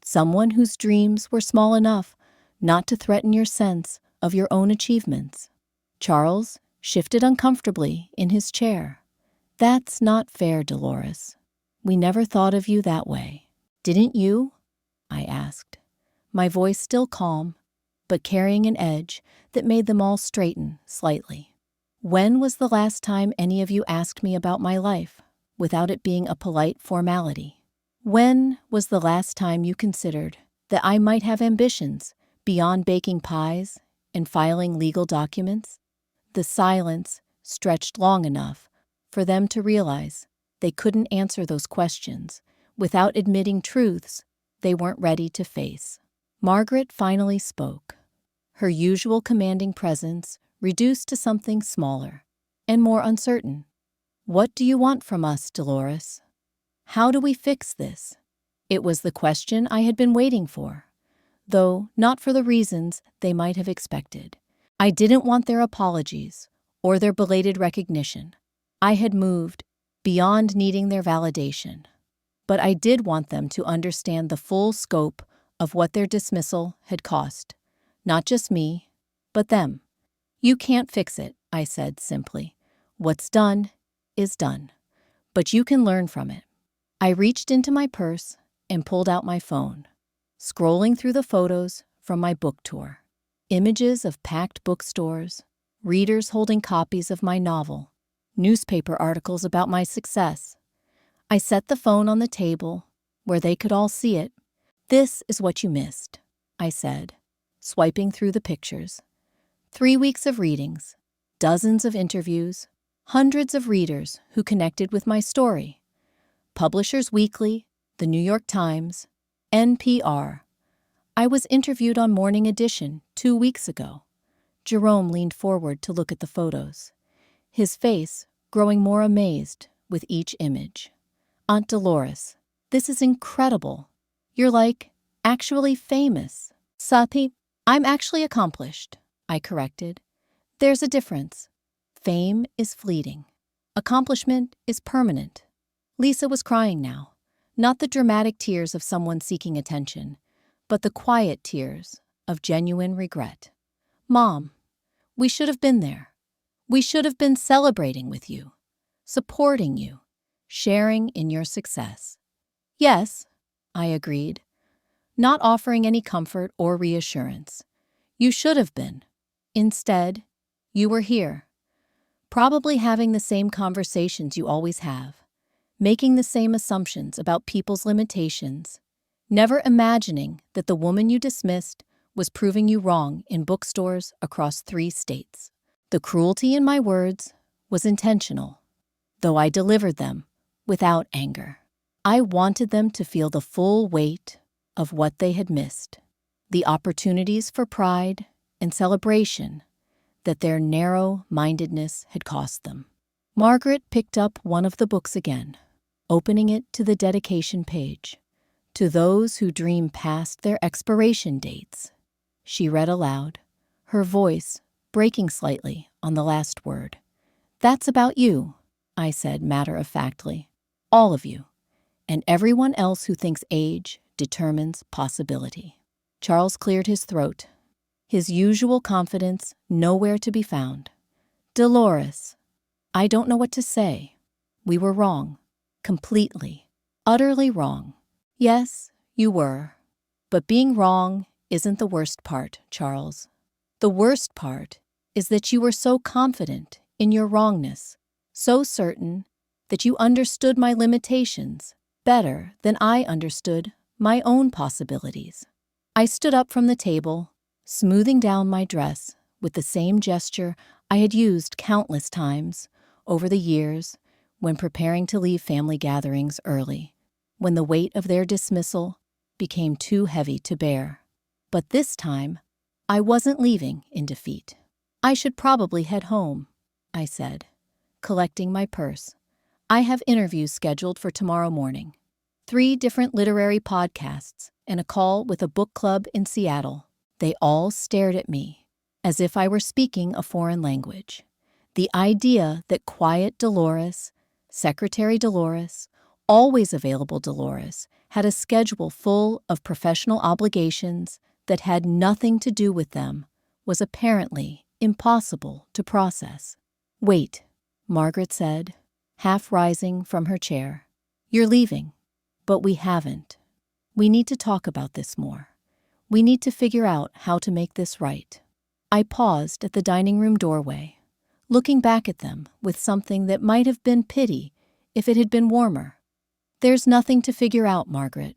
Someone whose dreams were small enough not to threaten your sense of your own achievements. Charles shifted uncomfortably in his chair. "That's not fair, Dolores. We never thought of you that way. Didn't you?" I asked, my voice still calm, but carrying an edge that made them all straighten slightly. "When was the last time any of you asked me about my life without it being a polite formality? When was the last time you considered that I might have ambitions beyond baking pies and filing legal documents?" The silence stretched long enough for them to realize they couldn't answer those questions without admitting truths they weren't ready to face. Margaret finally spoke, her usual commanding presence reduced to something smaller and more uncertain. "What do you want from us, Dolores? How do we fix this?" It was the question I had been waiting for, though not for the reasons they might have expected. I didn't want their apologies or their belated recognition. I had moved beyond needing their validation. But I did want them to understand the full scope of what their dismissal had cost. Not just me, but them. "You can't fix it," I said simply. "What's done is done. But you can learn from it." I reached into my purse and pulled out my phone, scrolling through the photos from my book tour. Images of packed bookstores, readers holding copies of my novel, newspaper articles about my success. I set the phone on the table where they could all see it. "This is what you missed," I said, swiping through the pictures. 3 weeks of readings, dozens of interviews, hundreds of readers who connected with my story. Publishers Weekly, The New York Times, NPR. I was interviewed on Morning Edition 2 weeks ago. Jerome leaned forward to look at the photos, his face growing more amazed with each image. "Aunt Dolores, this is incredible. You're actually famous." "Sathi, I'm actually accomplished," I corrected. "There's a difference. Fame is fleeting. Accomplishment is permanent." Lisa was crying now, not the dramatic tears of someone seeking attention, but the quiet tears of genuine regret. "Mom, we should have been there. We should have been celebrating with you, supporting you, sharing in your success." Yes, I agreed, not offering any comfort or reassurance. You should have been. Instead, you were here, probably having the same conversations you always have, making the same assumptions about people's limitations, never imagining that the woman you dismissed was proving you wrong in bookstores across 3 states. The cruelty in my words was intentional, though I delivered them without anger. I wanted them to feel the full weight of what they had missed, the opportunities for pride and celebration that their narrow-mindedness had cost them. Margaret picked up one of the books again, opening it to the dedication page. To those who dream past their expiration dates, she read aloud, her voice breaking slightly on the last word. That's about you, I said matter-of-factly. All of you, and everyone else who thinks age determines possibility. Charles cleared his throat, his usual confidence nowhere to be found. Dolores, I don't know what to say. We were wrong. Completely, utterly wrong. Yes, you were. But being wrong isn't the worst part, Charles. The worst part is that you were so confident in your wrongness, so certain that you understood my limitations better than I understood my own possibilities. I stood up from the table, smoothing down my dress with the same gesture I had used countless times over the years when preparing to leave family gatherings early, when the weight of their dismissal became too heavy to bear. But this time, I wasn't leaving in defeat. I should probably head home, I said, collecting my purse. I have interviews scheduled for tomorrow morning. 3 different literary podcasts and a call with a book club in Seattle. They all stared at me, as if I were speaking a foreign language. The idea that quiet Dolores, Secretary Dolores, always available Dolores, had a schedule full of professional obligations that had nothing to do with them was apparently impossible to process. Wait, Margaret said, half rising from her chair. You're leaving, but we haven't. We need to talk about this more. We need to figure out how to make this right. I paused at the dining room doorway, looking back at them with something that might have been pity if it had been warmer. There's nothing to figure out, Margaret.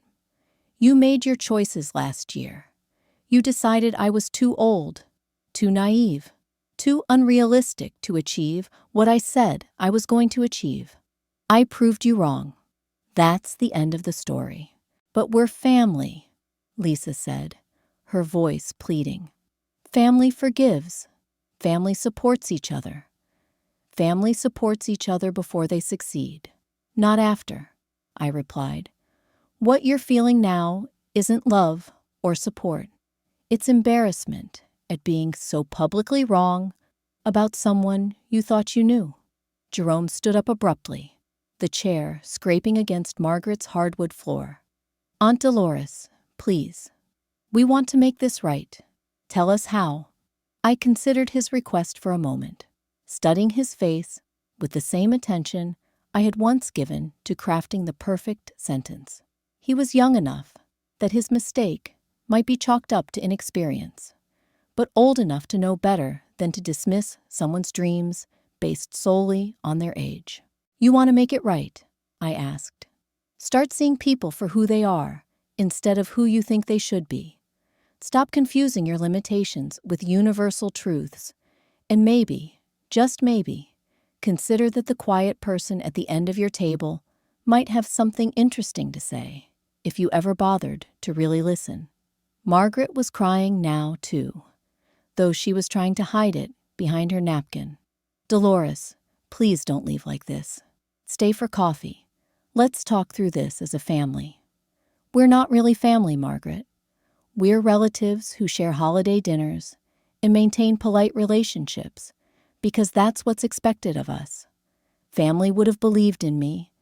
You made your choices last year. You decided I was too old, too naive, too unrealistic to achieve what I said I was going to achieve. I proved you wrong. That's the end of the story. But we're family, Lisa said, her voice pleading. Family forgives. Family supports each other. Family supports each other before they succeed, not after, I replied. What you're feeling now isn't love or support. It's embarrassment at being so publicly wrong about someone you thought you knew. Jerome stood up abruptly, the chair scraping against Margaret's hardwood floor. Aunt Dolores, please. We want to make this right. Tell us how. I considered his request for a moment, studying his face with the same attention I had once given to crafting the perfect sentence. He was young enough that his mistake might be chalked up to inexperience, but old enough to know better than to dismiss someone's dreams based solely on their age. You want to make it right? I asked. Start seeing people for who they are instead of who you think they should be. Stop confusing your limitations with universal truths, and maybe, just maybe, consider that the quiet person at the end of your table might have something interesting to say, if you ever bothered to really listen. Margaret was crying now, too, though she was trying to hide it behind her napkin. Dolores, please don't leave like this. Stay for coffee. Let's talk through this as a family. We're not really family, Margaret. We're relatives who share holiday dinners and maintain polite relationships because that's what's expected of us. Family would have believed in me.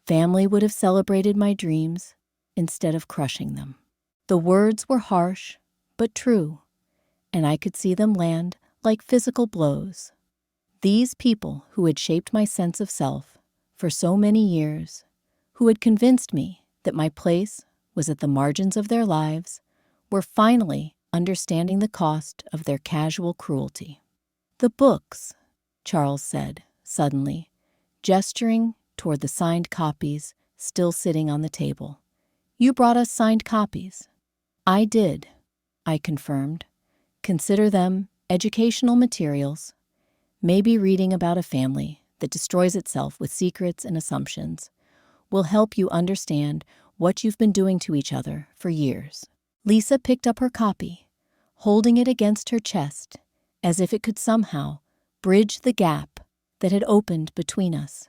Family would have celebrated my dreams instead of crushing them. The words were harsh, but true, and I could see them land like physical blows. These people who had shaped my sense of self for so many years, who had convinced me that my place was at the margins of their lives, were finally understanding the cost of their casual cruelty. "The books," Charles said, suddenly, gesturing toward the signed copies still sitting on the table. "You brought us signed copies." "I did," I confirmed. "Consider them educational materials. Maybe reading about a family that destroys itself with secrets and assumptions will help you understand what you've been doing to each other for years." Lisa picked up her copy, holding it against her chest as if it could somehow bridge the gap that had opened between us.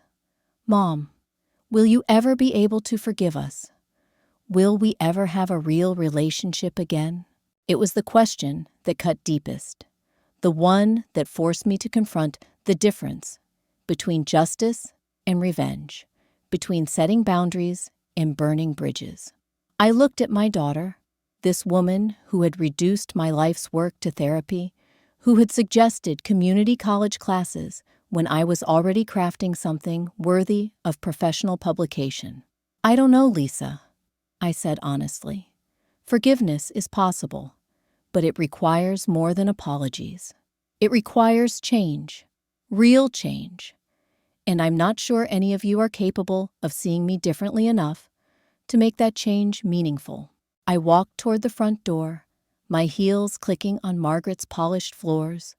"Mom, will you ever be able to forgive us? Will we ever have a real relationship again?" It was the question that cut deepest, the one that forced me to confront the difference between justice and revenge, between setting boundaries and burning bridges. I looked at my daughter, this woman who had reduced my life's work to therapy, who had suggested community college classes when I was already crafting something worthy of professional publication. "I don't know, Lisa," I said honestly. "Forgiveness is possible, but it requires more than apologies. It requires change, real change. And I'm not sure any of you are capable of seeing me differently enough to make that change meaningful." I walked toward the front door, my heels clicking on Margaret's polished floors,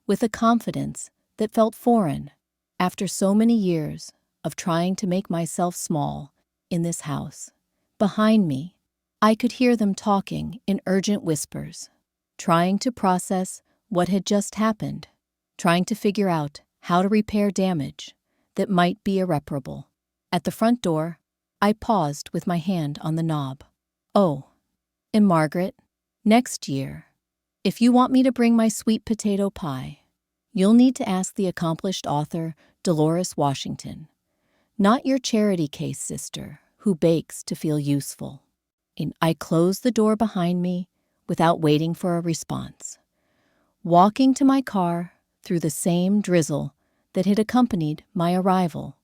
with a confidence that felt foreign after so many years of trying to make myself small in this house. Behind me, I could hear them talking in urgent whispers, trying to process what had just happened, trying to figure out how to repair damage that might be irreparable. At the front door, I paused with my hand on the knob. "Oh, and Margaret, next year, if you want me to bring my sweet potato pie, you'll need to ask the accomplished author Dolores Washington, not your charity case sister who bakes to feel useful." And I closed the door behind me without waiting for a response, walking to my car through the same drizzle that had accompanied my arrival.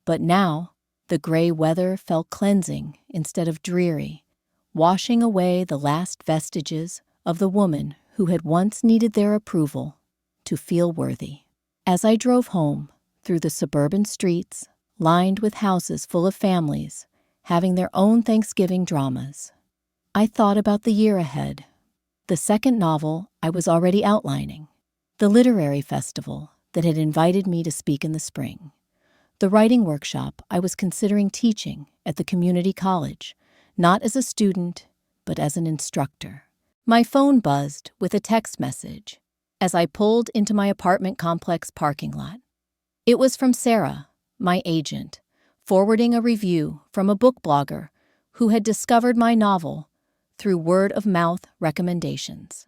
But now, the gray weather felt cleansing instead of dreary, washing away the last vestiges of the woman who had once needed their approval to feel worthy. As I drove home through the suburban streets, lined with houses full of families having their own Thanksgiving dramas, I thought about the year ahead, the second novel I was already outlining, the literary festival that had invited me to speak in the spring, the writing workshop I was considering teaching at the community college, not as a student, but as an instructor. My phone buzzed with a text message as I pulled into my apartment complex parking lot. It was from Sarah, my agent, forwarding a review from a book blogger who had discovered my novel through word-of-mouth recommendations.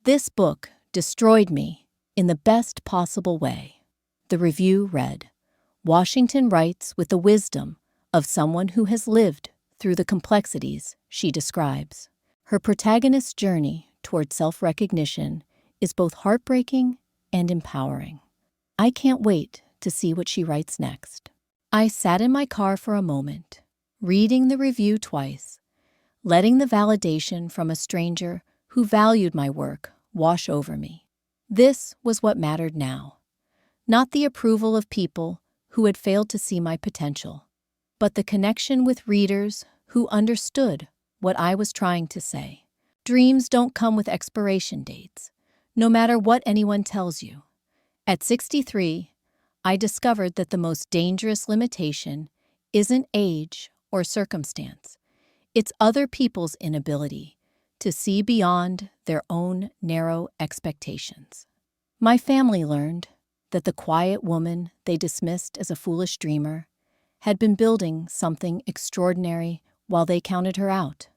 "This book destroyed me in the best possible way." The review read, "Washington writes with the wisdom of someone who has lived through the complexities she describes. Her protagonist's journey toward self-recognition is both heartbreaking and empowering. I can't wait to see what she writes next." I sat in my car for a moment, reading the review twice, letting the validation from a stranger who valued my work wash over me. This was what mattered now. Not the approval of people who had failed to see my potential, but the connection with readers who understood what I was trying to say. Dreams don't come with expiration dates, no matter what anyone tells you. At 63, I discovered that the most dangerous limitation isn't age or circumstance. It's other people's inability to see beyond their own narrow expectations. My family learned that the quiet woman they dismissed as a foolish dreamer had been building something extraordinary while they counted her out.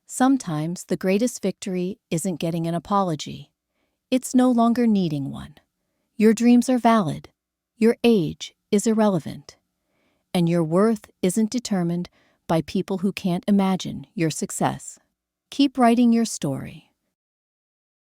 Sometimes the greatest victory isn't getting an apology. It's no longer needing one. Your dreams are valid. Your age is irrelevant. And your worth isn't determined by people who can't imagine your success. Keep writing your story.